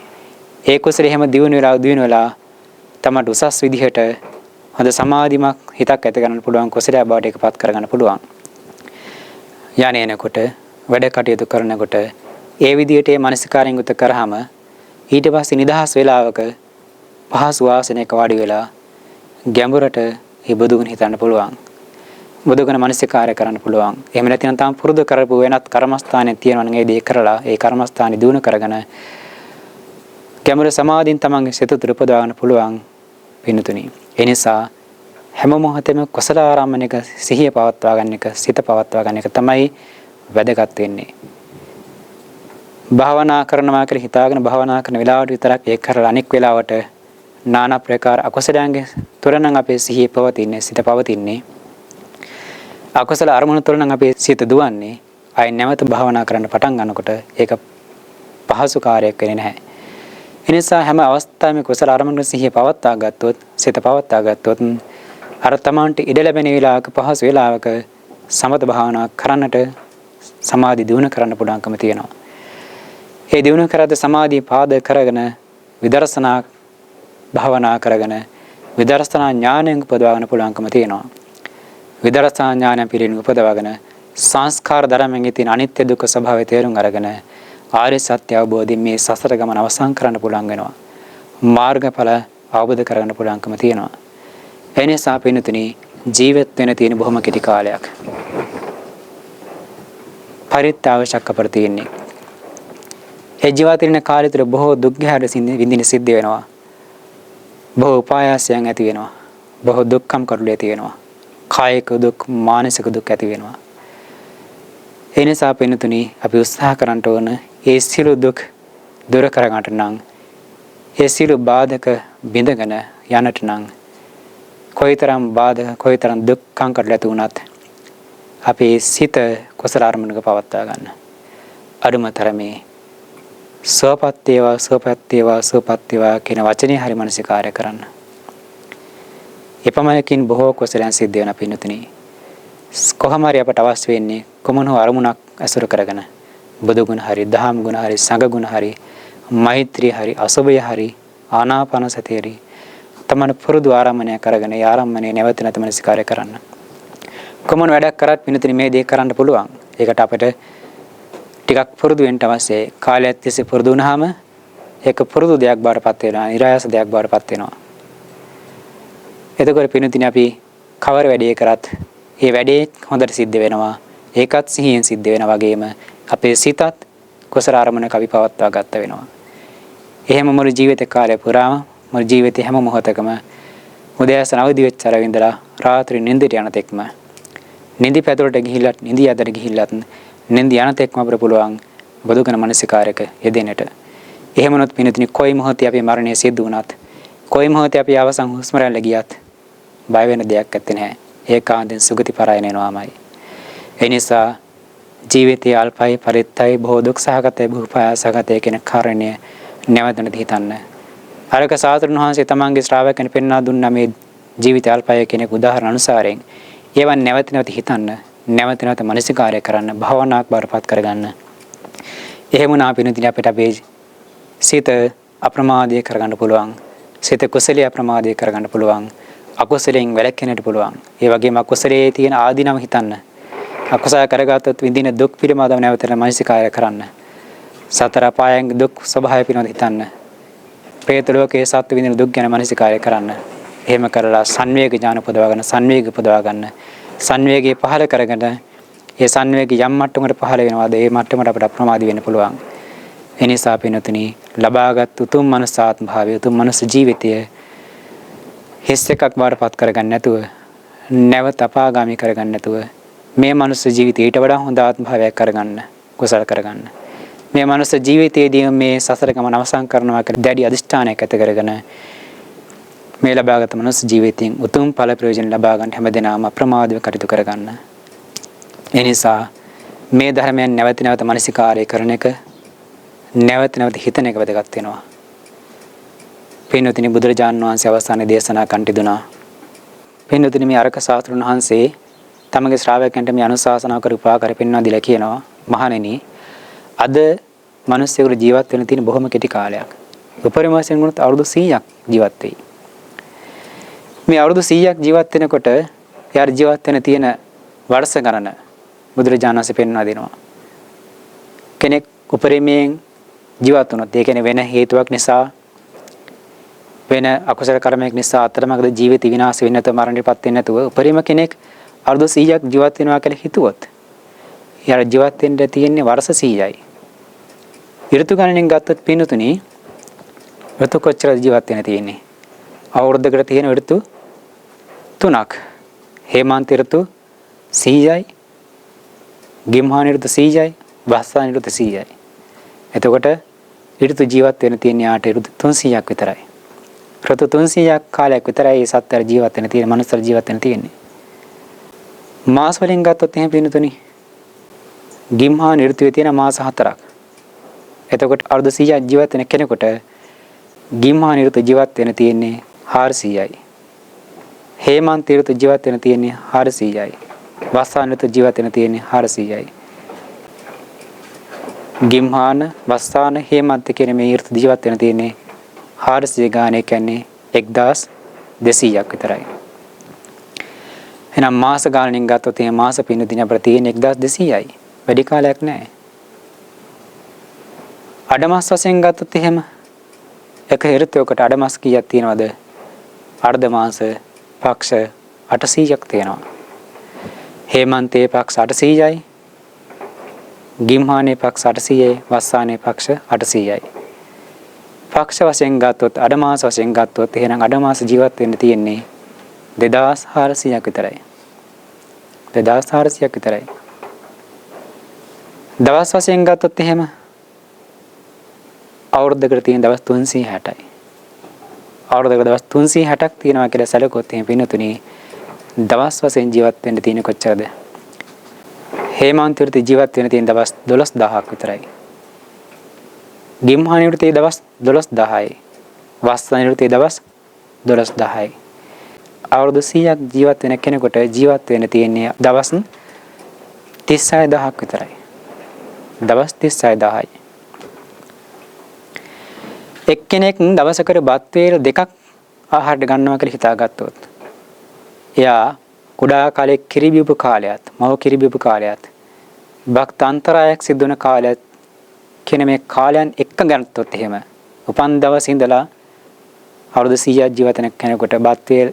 ඒ කුසලෙ හැම දියුණු වෙලා තමට උසස් විදිහට හොඳ සමාධිමත් හිතක් ඇති කරගන්න පුළුවන් කුසලයක් බවට එකපත් කරගන්න පුළුවන්. යන්නේනකොට වැඩ කටයුතු කරනකොට ඒ විදිහට ඒ මානසිකාරයෙන් උත කරාම ඊට පස්සේ නිදහස් වේලාවක පහසු වාසනයක වාඩි වෙලා ගැඹුරට ඒ බුදුගුණ හිතන්න පුළුවන්. බුදුගුණ මානසිකාරය කරන්න පුළුවන්. එහෙම නැත්නම් තාම පුරුදු කරපු වෙනත් කර්මස්ථානයක් තියෙනවා නම් ඒ දේ කරලා ඒ කර්මස්ථානෙ දිනු කරගෙන ගැඹුරු සමාධියෙන් තමන්ගේ සිත තුළ උපදවා ගන්න පුළුවන් පින්තුනි. ඒ නිසා හැම මොහොතෙම කුසල ආරම්භණයක සිහිය පවත්වා ගන්න එක, සිත පවත්වා ගන්න එක තමයි වැදගත් වෙන්නේ. භාවනා කරනවා කියලා හිතාගෙන භාවනා කරන වෙලාවට විතරක් ඒක කරලා අනෙක් වෙලාවට নানা ප්‍රකාර අකුසලයන්ගේ තුර නම් අපේ සිහිය පවතින්නේ, සිත පවතින්නේ. අකුසල අරමුණු තුර නම් අපේ සිත දුවන්නේ. ආයි නැවත භාවනා කරන්න පටන් ගන්නකොට ඒක පහසු කාර්යයක් වෙන්නේ නැහැ. ඒ නිසා හැම අවස්ථාවෙම කුසල අරමුණු සිහිය පවත්වා ගත්තොත්, සිත පවත්වා ගත්තොත් අර තමන්ට ඉඩ ලැබෙන වෙලාවක පහසු වෙලාවක සමත භාවනා කරන්නට, සමාධි දියුණු කරන්න පුළුවන්කම තියෙනවා. ඒ දියුණු කරද්දී සමාධිය පාදක කරගෙන විදර්ශනා භාවනා කරගෙන විදර්ශනා ඥානයෙන් උපදවා ගන්න පුළුවන්කම තියෙනවා. විදර්ශනා ඥානය පිළිබඳව උපදවාගෙන සංස්කාර ධර්මයෙන් තියෙන අනිත්‍ය දුක්ඛ ස්වභාවය තේරුම් අරගෙන ආර්ය සත්‍ය අවබෝධයෙන් මේ සසර ගමන අවසන් කරන්න පුළුවන් වෙනවා. මාර්ගඵල අවබෝධ කරගන්න පුළුවන්කම තියෙනවා. ඒ නිසා පින්තුනි ජීවත් වෙන තියෙන බොහොම කෙටි කාලයක්. පරිත්‍යාගයක් අපර තියෙන්නේ. ඒ ජීවත් වෙන කාලය තුළ බොහෝ දුක් ගැහැර විඳින සිද්ධ වෙනවා. බොහෝ උපායාසයන් ඇති වෙනවා. බොහෝ දුක්ඛම් කරුළු ඇති වෙනවා. කායික දුක්, මානසික දුක් ඇති වෙනවා. ඒ නිසා පින්තුනි අපි උත්සාහ කරන්න ඕන ඒ සියලු දුක් දුර කරගන්නට නම්, ඒ සියලු බාධක බිඳගෙන යන්නට නම් කොයිතරම් බාධක, කොයිතරම් දුක්ඛම් කරුළු ඇති වුණත් අපේ සිත කුසල අරමුණක පවත්වා ගන්න. අරුමතරමේ සෝපත් වේවා, සෝපත් වේවා, සෝපත් වේවා කියන වචනේ හරි මනසිකාරය කරන්න. එපමණකින් බොහෝ කුසලයන් සිද්ධ වෙන පින්තුනි. කොහොම හරි අපට අවශ්‍ය වෙන්නේ කොමන අරමුණක් අසුර කරගෙන බුදු ගුණ හරි, දහම් ගුණ හරි, සංඝ ගුණ හරි, මෛත්‍රී හරි, අසුභය හරි, ආනාපාන සතිය හරි තමන පුරුදු ආරම්භණය කරගෙන ඒ ආරම්භණය නැවත නැවත මනසිකාරය කරන්න. කොමන වැඩක් කරත් පින්තුනි මේ දේ කරන්න පුළුවන්. ඒකට අපිට ටිකක් පුරුදු වෙන්න අවශ්‍යයි. කාලයක් තිස්සේ පුරුදු වුණාම ඒක පුරුදු දෙයක් බවට පත් වෙනවා, නිරායස දෙයක් බවට පත් වෙනවා. එතකොට පින්තුනි අපි කවර වැඩේ කරත් ඒ වැඩේ හොඳට සිද්ධ වෙනවා. ඒකත් සිහියෙන් සිද්ධ වෙනා වගේම අපේ සිතත් කුසල අරමුණක අපි පවත්වා ගත වෙනවා. එහෙම මුළු ජීවිත කාලය පුරාම, මුළු ජීවිතේ හැම මොහොතකම උදෑසන අවදි වෙච්ච අර වින්දලා රාත්‍රී නිින්දට යන තෙක්ම, නිදි පැතුරට ගිහිල්ලත්, නිදි යදට ගිහිල්ලත්, නිින්ද යන තෙක්ම අපිට පුළුවන් බුදුගුණ මනසිකාරයක යෙදෙන්නට. එහෙම වුණොත් පින්තුනි කොයි මොහොතේ අපේ මරණය සිද්ධ වුණත්, කොයි මොහොතේ අපි අවසන් හුස්ම රැල්ල ගියත් බය වෙන දෙයක් නැත්තේ නෑ. ඒකාන්තයෙන් සුගති පරායන වෙනවාමයි. ඒ නිසා ජීවිතය අල්පයි, පරිත්තයි, බොහෝ දුක් සහගතයි, බොහෝ පායසගතයි කියන කාරණය නැවතනට හිතන්න. අරක සාතුරුන් වහන්සේ තමන්ගේ ශ්‍රාවකයන් පෙන්වා දුන්නා මේ ජීවිතය අල්පයි කියන උදාහරණ අනුසාරයෙන්. ඒවන් නැවත නැවත හිතන්න, නැවත නැවත මනසිකාරය කරන්න, භාවනාවක් බාරපත් කරගන්න. එහෙම වුණා පින්තුනි අපිට අපේ සිත අප්‍රමාදීය කරගන්න පුළුවන්. සිත කුසලයේ අප්‍රමාදීය කරගන්න පුළුවන්. අකුසලයෙන් වැළකෙන්නට පුළුවන්. ඒ වගේම අකුසලයේ තියෙන ආදීනව හිතන්න. අකුසල කරගත්තොත් විඳින දුක් පිළිබඳව නැවත මනසිකාරය කරන්න. සතර අපායන් දුක් ස්වභාවය පිළිබඳව හිතන්න. പ്രേත ලෝකයේ සත්ත්ව විඳින දුක් ගැන මනසිකාරය කරන්න. එහෙම කරලා සංවේග ඥාන උපදවා ගන්න, සංවේග උපදවා ගන්න. සංවේගය පහළ කරගෙන ඒ සංවේගය යම් මට්ටමකට පහළ වෙනවාද ඒ මට්ටමට අපිට අප්‍රමාදී වෙන්න පුළුවන්. ඒ නිසා පින්තුනි ලබාගත් උතුම් මනසාත්ම භාවය, උතුම් මනස ජීවිතය හිස් එකක් බාරපත් කරගන්න නැතුව, නැවත අපාගාමී කරගන්න නැතුව මේ මනුස්ස ජීවිතය ඊට වඩා හොඳ ආත්ම භාවයක් කරගන්න, කුසල කරගන්න. මේ මනුස්ස ජීවිතයේදී මේ සසර ගමන අවසන් කරනවා කියලා දැඩි අදිෂ්ඨානයක් ඇති කරගෙන මේ ලබාගත් මනුස්ස ජීවිතයෙන් උතුම් ඵල ප්‍රයෝජන ලබා ගන්න හැමදෙනාම අප්‍රමාදව කටයුතු කරගන්න. ඒ නිසා මේ ධර්මයන් නැවත නැවත මනසිකාරය කරන එක, නැවත නැවත හිතන එක වැදගත් වෙනවා. පින්වතුනි බුදුරජාණන් වහන්සේ අවසානයේ දේශනා කන්ටි දුනා. පින්වතුනි මේ අරක සාතුරුන් වහන්සේ තමගේ ශ්‍රාවකයන්ට මේ අනුශාසනා කර උපකාර පෙන්වා දීලා කියනවා, මහණෙනි අද මිනිස්සුන්ගේ ජීවත් වෙන තියෙන බොහොම කෙටි කාලයක්. උපරිම වශයෙන් වුණත් අවුරුදු 100ක් ජීවත් වෙයි. මේ අවුරුදු 100ක් ජීවත් වෙනකොට යාර ජීවත් වෙන තියෙන වර්ෂ ගණන බුදුරජාණන් වහන්සේ පෙන්වා දෙනවා. කෙනෙක් උපරිමයෙන් ජීවත් වුණොත් ඒ කියන්නේ වෙන හේතුවක් නිසා, වෙන අකුසල කර්මයක් නිසා අතරමඟ ජීවිත විනාශ වෙන්නේ නැතුව, මරණයටපත් වෙන්නේ නැතුව උපරිම කෙනෙක් අවුරුදු 100ක් ජීවත් වෙනවා කියලා හිතුවොත් යාර ජීවත් වෙන්න තියෙන්නේ වර්ෂ 100යි. ඍතු ගණනෙන් ගත්තොත් පින්තුනි ඍතු කොච්චර ජීවත් වෙන්න තියෙන්නේ? අවුරුද්දකට තියෙන ඍතු 3ක්. හේමන්ත ඍතු 100යි. ගිම්හාන ඍතු 100යි. වස්සාන ඍතු 100යි. එතකොට ඍතු ජීවත් වෙන තියෙන යාට ඍතු 300ක් විතරයි. ඍතු 300ක් කාලයක් විතරයි සත්ත්ව ජීවත් වෙන තියෙන මනුස්ස ජීවත් වෙන තියෙන්නේ. මාස වලින් ගත්තොත් එහෙම පින්නතුනි ගිම්හාන ඍතුවේ තියෙන මාස 4ක්. එතකොට අර්ධ 100ක් ජීවත් වෙන කෙනෙකුට ගිම්හාන ඍතු ජීවත් වෙන තියෙන්නේ 400යි. හේමන්ත ඍතු ජීවත් වෙන තියෙන්නේ 400යි. වස්සාන ඍතු ජීවත් වෙන තියෙන්නේ 400යි. ගිම්හාන වස්සාන හේමන්ත කියන මේ ඍතු ජීවත් වෙන තියෙන්නේ 400 ගානේ කියන්නේ 1200ක් විතරයි. එහෙනම් මාස ගානකින් ගත්තොත් මේ මාස පින්න දින අපිට තියෙන්නේ 1200යි. වැඩි කාලයක් නැහැ. අඩමාස වශයෙන් ගත්තොත් එහෙම එක ඍතුවකට අඩමාස කීයක් තියෙනවද? අර්ධ මාස පක්ෂ 800ක් තියෙනවා. හේමන්තයේ පක්ෂ 800යි. ගිම්හානයේ පක්ෂ 800යි. වස්සානයේ පක්ෂ 800යි. පක්ෂ වශයෙන් ගත්තොත් අඩමාස වශයෙන් ගත්තොත් එහෙනම් අඩමාස ජීවත් වෙන්න තියෙන්නේ 2400ක් විතරයි. 2400ක් විතරයි. දවස් වශයෙන් ගත්තොත් එහෙම අවුරුද්දකට තියෙන දවස් 360යි. අවුරුද්දකට දවස් 360ක් තියෙනවා කියලා සැලකුවොත් එහෙම පින්නතුනි දවස් වශයෙන් ජීවත් වෙන්න තියෙන කොච්චරද? හේමන්ත ඍතු ජීවත් වෙන්න තියෙන දවස් 12000ක් විතරයි. ගිම්හාන ඍතුවේ දවස් 12000යි. වස්සාන ඍතුවේ දවස් 12000යි. අවුරුදු 100ක් ජීවත් වෙන කෙනෙකුට ජීවත් වෙන්න තියෙන්නේ දවස් 36000ක් විතරයි. දවස් 36000යි. එක්කෙනෙක් දවසකට බත් වේල දෙකක් ආහාරයට ගන්නවා කියලා හිතාගත්තොත් එයා කුඩා කාලේ කිරි බිව්ව කාලයත් මව කිරි බිව්ව කාලයත් භක්ත අන්තරායක් සිද්ධ වෙන කාලයත් කියන මේ කාලයන් එක්ක ගන්නතොත් එහෙම උපන් දවසේ ඉඳලා අවුරුදු 100ක් ජීවත් වෙන කෙනෙකුට බත් වේල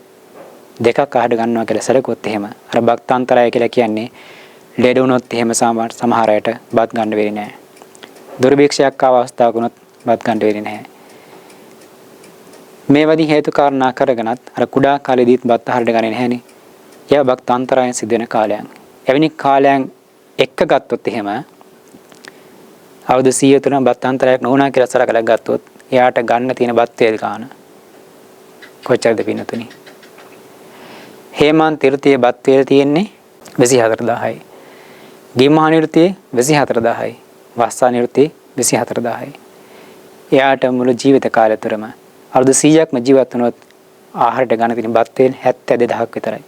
දෙකක් ආහාරයට ගන්නවා කියලා සැලකුවොත් එහෙම අර භක්ත අන්තරාය කියලා කියන්නේ ලෙඩ වුණොත් එහෙම සමහර අයට බත් ගන්න වෙන්නේ නැහැ. දුර්භික්ෂයක් ආව අවස්ථාවක වුණොත් බත් ගන්න වෙන්නේ නැහැ. මේ වදී හේතු කාරණා කරගෙනත් අර කුඩා කාලේදීත් බත් ආහාරයට ගන්නේ නැහැනේ. ඒවා භක්ත අන්තරායන් සිදු වෙන කාලයන්. එවැනි කාලයන් එක්ක ගත්තොත් එහෙම අවුරුදු 100 තුන බත් අන්තරායක් නොවුණා කියලා සලකලා ගත්තොත් එයාට ගන්න තියෙන බත් වේල් ගන්න කොච්චරද පින්නතුනි? හේමන්ත ඍතුවේ බත් වේල් තියෙන්නේ 24000යි. ගිම්හාන ඍතුවේ 24000යි. වස්සාන ඍතුවේ 24000යි. එයාට මුළු ජීවිත කාලය තුරම අවුරුදු 100ක්ම ජීවත් වුණොත් ආහාරයට ගන්න තියෙන බත් වේල් 72000ක් විතරයි.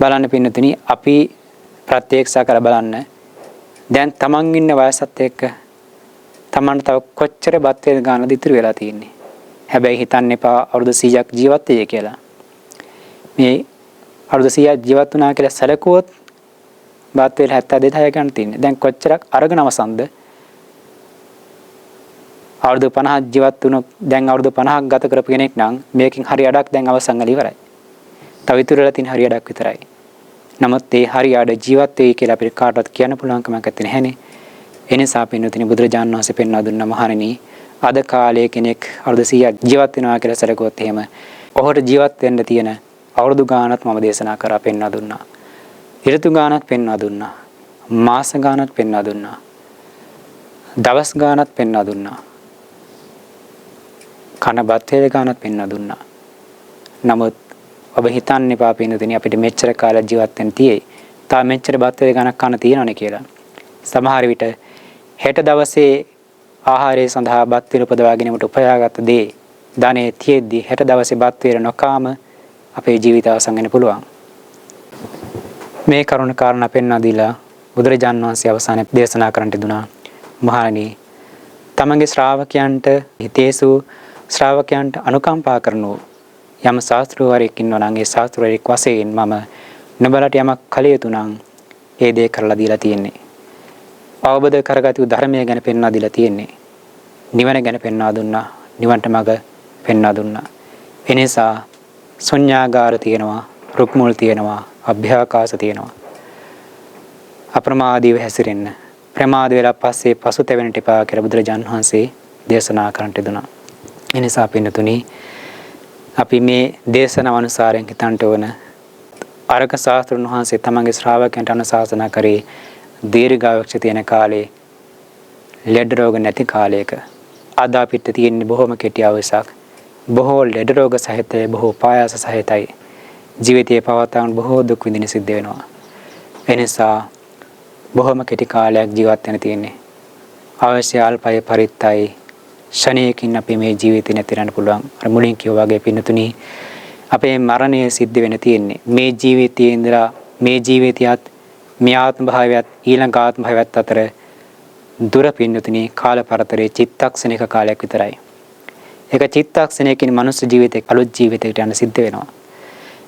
බලන්න පින්නතුනි අපි ප්‍රත්‍යක්ෂ කරලා බලන්න දැන් තමන් ඉන්න වයසත් එක්ක තමන්ට තව කොච්චර බත් වේල් ගන්නද ඉතුරු වෙලා තියෙන්නේ. හැබැයි හිතන්න එපා අවුරුදු 100ක් ජීවත් වෙයි කියලා. මේ අවුරුදු 100ක් ජීවත් වුණා කියලා සැලකුවොත් බත් වේල් 72000 ගන්න තියෙන්නේ. දැන් කොච්චරක් අරගෙන අවසන්ද? අවුරුදු 50ක් ජීවත් වුණොත් දැන් අවුරුදු 50ක් ගත කරපු කෙනෙක් නම් මේකෙන් හරි අඩක් දැන් අවසන් වෙලා ඉවරයි. තව ඉතුරු වෙලා තියෙන හරි අඩක් විතරයි. නමුත් ඒ හරි අඩ ජීවත් වෙයි කියලා අපිට කාටවත් කියන්න පුළුවන් කමක් නැහැනේ. ඒ නිසා පින්නතුනි බුදුරජාණන් වහන්සේ පෙන්වා දුන්නා මහණෙනි අද කාලයේ කෙනෙක් අවුරුදු 100ක් ජීවත් වෙනවා කියලා සැලකුවොත් එහෙම ඔහුට ජීවත් වෙන්න තියෙන අවුරුදු ගාණක් මම දේශනා කරා පෙන්වා දුන්නා. ඍතු ගාණක් පෙන්වා දුන්නා. මාස ගාණක් පෙන්වා දුන්නා. දවස් ගාණක් පෙන්වා දුන්නා. කන බත් වේල ගාණක් පෙන්වා දුන්නා. නමුත් ඔබ හිතන්න එපා පින්නතුනි අපිට මෙච්චර කාලයක් ජීවත් වෙන්න තියෙයි. තා මෙච්චර බත් වේල ගාණක් කන තියෙනවනේ කියලා. සමහර විට හෙට දවසේ ආහාරය සඳහා බත් වේල උපදවා ගැනීමට උපයාගත් දේ ධනෙ තියෙද්දි හෙට දවසේ බත් වේල නොකාම අපේ ජීවිත අවසන් වෙන්න පුළුවන්. මේ කරුණ කාරණා පෙන්වා දීලා බුදුරජාණන් වහන්සේ අවසානයේ දේශනා කරන්නට දුනා මහණෙනි තමන්ගේ ශ්‍රාවකයන්ට හිතේසු ශ්‍රාවකයන්ට අනුකම්පා කරනෝ යම් ශාස්ත්‍රවරයෙක් ඉන්නවා නම් ඒ ශාස්ත්‍රවරයෙක් වශයෙන් මම නුඹලට යමක් කළ යුතු නම් ඒ දේ කරලා දීලා තියෙන්නේ. අවබෝධ කරගatu ධර්මය ගැන පෙන්වා දීලා තියෙන්නේ. නිවන ගැන පෙන්වා දුන්නා. නිවන්ට මඟ පෙන්වා දුන්නා. ඒ නිසා ශුන්‍යාගාර තියෙනවා, රුක් මුල් තියෙනවා, අභ්‍යාකාශ තියෙනවා. අප්‍රමාදීව හැසිරෙන්න. ප්‍රමාද වෙලා පස්සේ පසුතැවෙන්නට එපා කියලා බුදුරජාණන් වහන්සේ දේශනා කරන්නට දුනා. ඒ නිසා පින්නතුනි අපි මේ දේශනාව අනුසාරයෙන් හිතන්ට ඕන අරක ශාස්ත්‍රඥ වහන්සේ තමන්ගේ ශ්‍රාවකයන්ට අනුශාසනා කරේ දීර්ඝායුෂ තියෙන කාලේ ලෙඩ රෝග නැති කාලයක. අද අපිට තියෙන්නේ බොහොම කෙටි අවසක්. බොහෝ ලෙඩ රෝග සහිතයි, බොහෝ පායාස සහිතයි. ජීවිතයේ පවත්වාගෙන බොහෝ දුක් විඳින සිද්ධ වෙනවා. එනිසා බොහොම කෙටි කාලයක් ජීවත් වෙන්න තියෙන්නේ. අවශ්‍ය අල්පය පරිත්තයි ශණයකින් අපි මේ ජීවිතේ නැතිරන්න පුළුවන්. අර මුලින් කිව්වා වගේ පින්නතුනි අපේ මරණය සිද්ධ වෙන්න තියෙන්නේ. මේ ජීවිතයේ ඉඳලා මේ ජීවිතයත් මේ ආත්ම භාවයත් ඊළඟ ආත්ම භාවයත් අතර දුර පින්නතුනි කාල පරතරයේ චිත්තක්ෂණික කාලයක් විතරයි. ඒක චිත්තක්ෂණයකින් මනුස්ස ජීවිතේ අලුත් ජීවිතයකට යන සිද්ධ වෙනවා.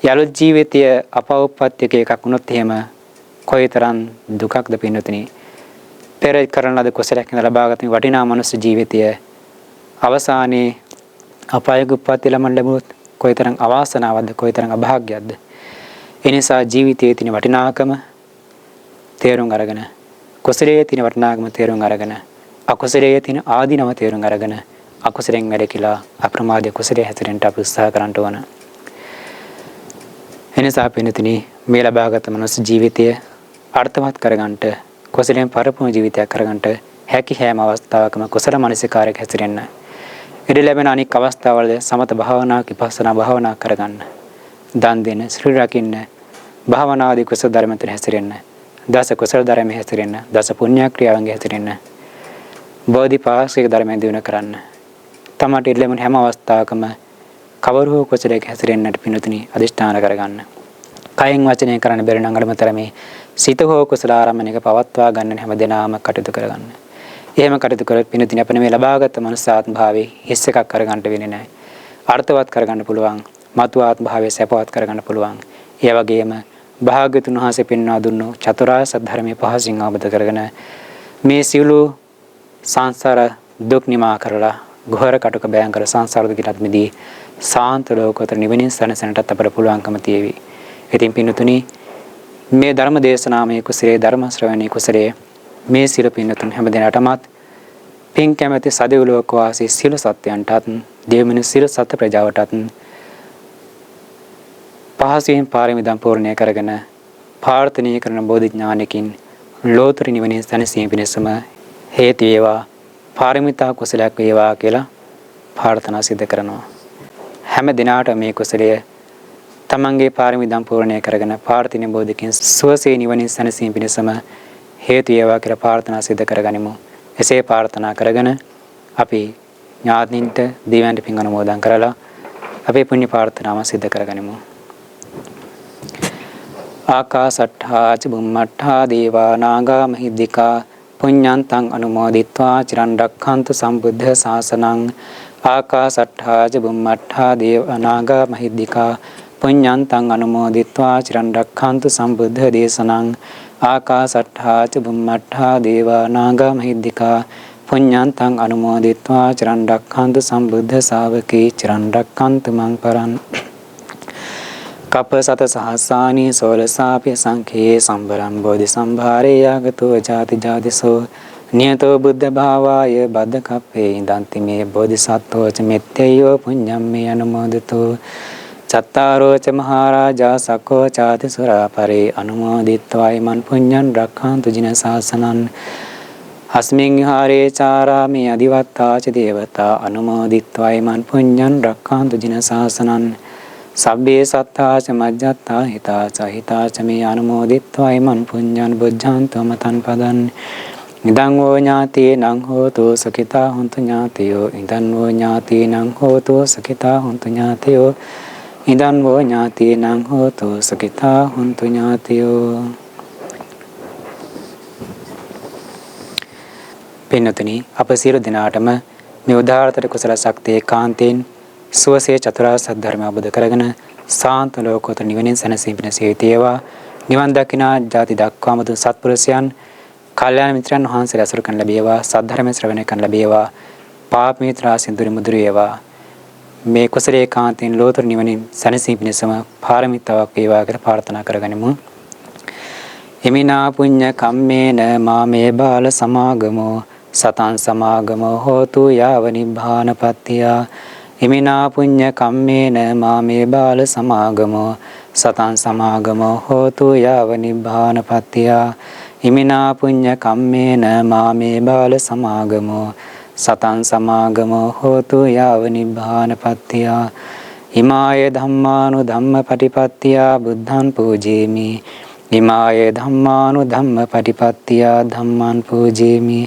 ඒ අලුත් ජීවිතය අපෞප්පත්තික එකක් වුණොත් එහෙම කොයිතරම් දුකක්ද පින්නතුනි. පෙර කරන ලද කුසලයක් ලබාගත් වටිනා මනුස්ස ජීවිතය අවසානයේ අපායක උප්පත්ති ලැබුණොත් කොයිතරම් අවාසනාවක්ද, කොයිතරම් අභාග්‍යයක්ද. ඒ නිසා ජීවිතයේ තියෙන වටිනාකම තේරුම් අරගෙන, කුසලයේ තියෙන වටිනාකම තේරුම් අරගෙන, අකුසලයේ තියෙන ආදීනව තේරුම් අරගෙන අකුසලෙන් වැළකීලා අප්‍රමාදී කුසලයේ හැසිරෙන්න අපි උත්සාහ කරන්න ඕන. එනිසා පින්නතුනි මේ ලබාගත් මනුස්ස ජීවිතය අර්ථවත් කරගන්නට, කුසලයෙන් පරිපූර්ණ ජීවිතයක් කරගන්නට හැකි හැම අවස්ථාවකම කුසල මනසිකාරයක හැසිරෙන්න. ඉඩ ලැබෙන අනික් අවස්ථාවල සමත භාවනා, විපස්සනා භාවනා කරගන්න. දන් දෙන්න, ශ්‍රී රකින්න, භාවනාදී කුසල ධර්ම තුන හැසිරෙන්න. දස කුසල ධර්ම හැසිරෙන්න, දස පුණ්‍ය ක්‍රියාවෙන් හැසිරෙන්න. බෝධිපාක්ෂික ධර්මයෙන් දිනු කරන්න. තමට ඉඩ ලැබෙන හැම අවස්ථාවකම කවරහෝ කුසලයක හැසිරෙන්නට පිණුතුනි අදිෂ්ඨාන කරගන්න. කයෙන් වචනයෙන් කරන්න බැරි නම් අඩුමතරමේ සිත හෝ කුසල ආරම්භණයක පවත්වා ගන්න හැම දිනම කටයුතු කරගන්න. එහෙම කටයුතු කරත් පිණුතුනි අපිට මේ ලබාගත් මනුස්සාත්ම භාවයේ හිස් එකක් කරගන්න වෙන්නේ නැහැ. අර්ථවත් කරගන්න පුළුවන්, මතු ආත්ම භාවයේ සැපවත් කරගන්න පුළුවන්. ඒ වගේම භාග්‍යතුන් වහන්සේ පෙන්වා දුන්නු චතුරාර්ය සත්‍ය ධර්මයේ පහසින් අවබෝධ කරගෙන මේ සියලු සංසාර දුක් නිමා කරලා ගොහර කටුක බයංකර සංසාර දුකින් මිදී සාන්ත ලෝකෝත්තර නිවනින් සැනසෙන්නට අපට පුළුවන්කම තියෙවි. ඉතින් පින්නතුනි මේ ධර්ම දේශනාමය කුසලයේ ධර්ම ශ්‍රවණී කුසලයේ මේ සියලු පින්නතුන් හැම දිනකටමත් පින් කැමැති සදෙව් ලෝක වාසී සියලු සත්‍යයන්ටත් දෙවියන් සියලු සත්‍ය ප්‍රජාවටත් පහසෙන් පාරමිතම් පූර්ණය කරගෙන ප්‍රාර්ථනා කරන බෝධි ඥානකින් ලෝතර නිවනින් සැනසීම පිණිසම හේතු වේවා, පාරමිතා කුසලයක් වේවා කියලා ප්‍රාර්ථනා සිදු කරනවා. හැම දිනාට මේ කුසලය තමන්ගේ පාරමිතම් පූර්ණය කරගෙන ප්‍රාර්ථනා බෝධිකින් සුවසේ නිවනින් සැනසීම පිණිසම හේතු වේවා කියලා ප්‍රාර්ථනා සිදු කරගනිමු. එසේ ප්‍රාර්ථනා කරගෙන අපි ඥාතින්ට දෙවියන්ට පින් අනුමෝදන් කරලා අපේ පුණ්‍ය ප්‍රාර්ථනාව සිදු කරගනිමු. ආකාසට්ඨා ච බුම්මට්ඨා දේවා නාග මහිද්దికා පුඤ්ඤන්තං අනුමෝදිත්වා චිරන් රක්ඛන්තු සම්බුද්ධ ශාසනං. ආකාසට්ඨා ච බුම්මට්ඨා දේවා නාග මහිද්దికා පුඤ්ඤන්තං අනුමෝදිත්වා චිරන් රක්ඛන්තු සම්බුද්ධ දේශනං. ආකාසට්ඨා ච බුම්මට්ඨා දේවා නාග මහිද්దికා පුඤ්ඤන්තං අනුමෝදිත්වා චිරන් රක්ඛන්තු සම්බුද්ධ ශාවකේ චිරන් රක්ඛන්තු මං පරං. කප්ප සත සහස්සානි සෝලසාපි සංඛේ සම්බරං බෝධි සම්භාරේ යාගතෝ ජාති ජාතිසෝ නියතෝ බුද්ධ භාවාය බද්ද කප්පේ ඉදන්ති මේ බෝධිසත්වෝ ච මෙත්තේයෝ පුඤ්ඤම් මේ අනුමෝදිතෝ චත්තාරෝ ච මහරජා සකෝ චාති සුරා පරේ අනුමෝදිත්වායි මන් පුඤ්ඤං රක්ඛන්තු ජින සාසනං. අස්මින් විහාරේ චාරාමේ අදිවත්තා ච දේවතා අනුමෝදිත්වායි මන් පුඤ්ඤං රක්ඛන්තු ජින සාසනං. සබ්බේ සත්තා ච මජ්ජත්තා හිතා ච හිතා ච මේ අනුමෝදිත්වායි මන් පුඤ්ඤං බුද්ධාන්තම තන් පදන්. ඉදං වෝ ඥාතීනං හෝතු සුඛිතා හොන්තු ඥාතයෝ. ඉදං වෝ ඥාතීනං හෝතු සුඛිතා හොන්තු ඥාතයෝ. ඉදං වෝ ඥාතීනං හෝතු සුඛිතා හොන්තු ඥාතයෝ. පින්නතුනි අප සියලු දෙනාටම මේ උදාාරතර කුසල ශක්තිය කාන්තෙන් සුවසේ චතුරාර්ය සත්‍ය ධර්ම අවබෝධ කරගෙන සාන්ත ලෝකෝත්තර නිවනින් සැනසීම පිණිස හේතු වේවා. නිවන් දකිනා ජාති දක්වාම දුන් සත්පුරුෂයන් කල්යාණ මිත්‍රයන් වහන්සේලා අසුර කරන ලැබේවා. සද්ධර්ම ශ්‍රවණය කරන ලැබේවා. පාප මිත්‍රා සින්දුරි මුදුරි වේවා. මේ කුසලයේ කාන්තෙන් ලෝතර නිවනින් සැනසීම පිණිසම පාරමිතාවක් වේවා කියලා ප්‍රාර්ථනා කරගනිමු. හිමිනා පුඤ්ඤ කම්මේන මාමේ බාල සමාගමෝ සතං සමාගමෝ හෝතු යාව නිබ්බානපත්තිය. ඉමිනා පුඤ්ඤ කම්මේන මාමේ බාල සමාගමෝ සතං සමාගමෝ හෝතු යාව නිබ්බානපත්තිය. ඉමිනා පුඤ්ඤ කම්මේන මාමේ බාල සමාගමෝ සතං සමාගමෝ හෝතු යාව නිබ්බානපත්තිය. ඉමාය ධම්මානු ධම්ම පටිපත්තිය බුද්ධං පූජේමි. ඉමාය ධම්මානු ධම්ම පටිපත්තිය ධම්මං පූජේමි.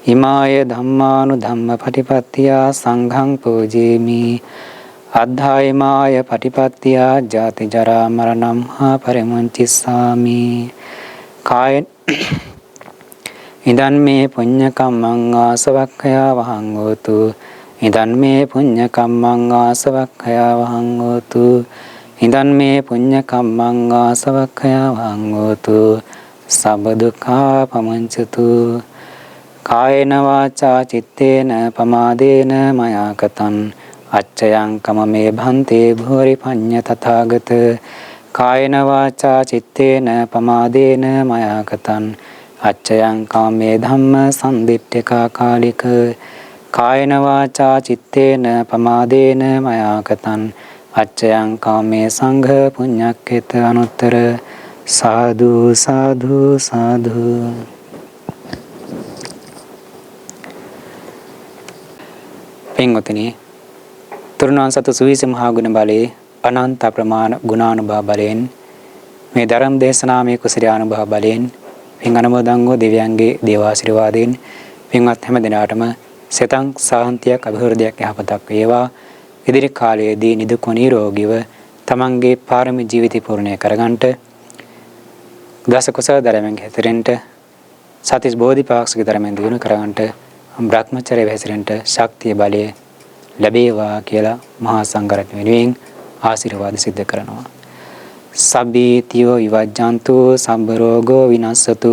ඉමාය ධම්මානු ධම්ම පටිපත්තිය සංඝං පූජේමි. අද්ධායමාය පටිපත්තිය ජාති ජරා මරණං හා පරිමුංචිස්සාමි. කාය ඉදන් මේ පුඤ්ඤ කම්මං ආසවක්ඛයා වහං හෝතු. ඉදන් මේ පුඤ්ඤ කම්මං ආසවක්ඛයා වහං හෝතු. ඉදන් මේ පුඤ්ඤ කම්මං ආසවක්ඛයා වහං හෝතු. සබ්බ දුක්ඛා පමුංචතු. කායේන වාචා චිත්තේන පමාදේන මයා කතං අච්චයං කමමේ භන්තේ භෝරි පඤ්ඤ තථාගත. කායේන වාචා චිත්තේන පමාදේන මයා කතං අච්චයං කාමේ ධම්ම සම්දිට්ඨිකා කාලික. කායේන වාචා චිත්තේන පමාදේන මයා කතං අච්චයං කාමේ සංඝ පුඤ්ඤක්ඛේත අනුත්තර. සාදු සාදු සාදු. පින්වතුනි, තුරුණන් සතු සුවිසි මහා ගුණ බලයේ අනන්ත ප්‍රමාණ ගුණානුභව බලයෙන් මේ ධර්ම දේශනාමය කුසලානුභව බලයෙන් පින් අනුමෝදන් වූ දෙවියන්ගේ දේවාශිර්වාදයෙන් පින්වත් හැම දිනාටම සෙතං සාන්තියක් අභිවෘද්ධියක් යහපතක් වේවා. ඉදිරි කාලයේදී නිදුක් නිරෝගීව තමන්ගේ පාරමී ජීවිතය පූර්ණය කරගන්නට දස කුසල ධර්මයන් හැසිරෙන්නට සතිස් බෝධිපාක්ෂික ධර්මයන් දිනු කරගන්නට බ්‍රහ්මචර්ය හැසිරෙන්නට ශක්තිය බලය ලැබේවා කියලා මහා සංඝරත්නය වෙනුවෙන් ආශිර්වාද සිද්ධ කරනවා. සබ්බීතියෝ විවජ්ජන්තු සම්බ රෝගෝ විනස්සතු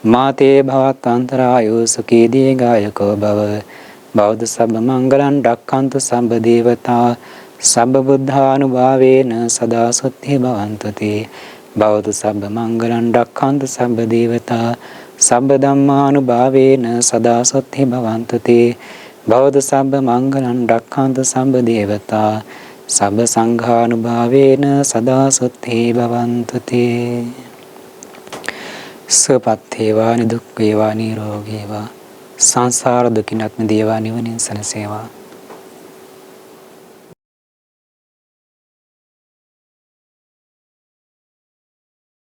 මාතේ භවත්වන්තරායෝ සුඛී දීඝායකෝ භව. බෞද්ධ සබ්බ මංගලං රක්ඛන්තු සම්බ දේවතා සබ්බ බුද්ධානුභාවේන සදා සුත්ති භවන්තු තේ. බෞද්ධ සබ්බ මංගලං රක්ඛන්තු සම්බ දේවතා සබ්බ ධම්මානුභාවේන සදා සුත්ති භවන්තු තේ. බෞද්ධ සබ්බ මංගලං රක්ඛන්තු සම්බ දේවතා සබ්බ සංඝානුභාවේන සදා සුත්ති භවන්තු තේ. සුවපත් වේවා නිදුක් වේවා නිරෝගී වේවා සංසාර දුකින් අත් මිදේවා නිවනින් සැනසේවා.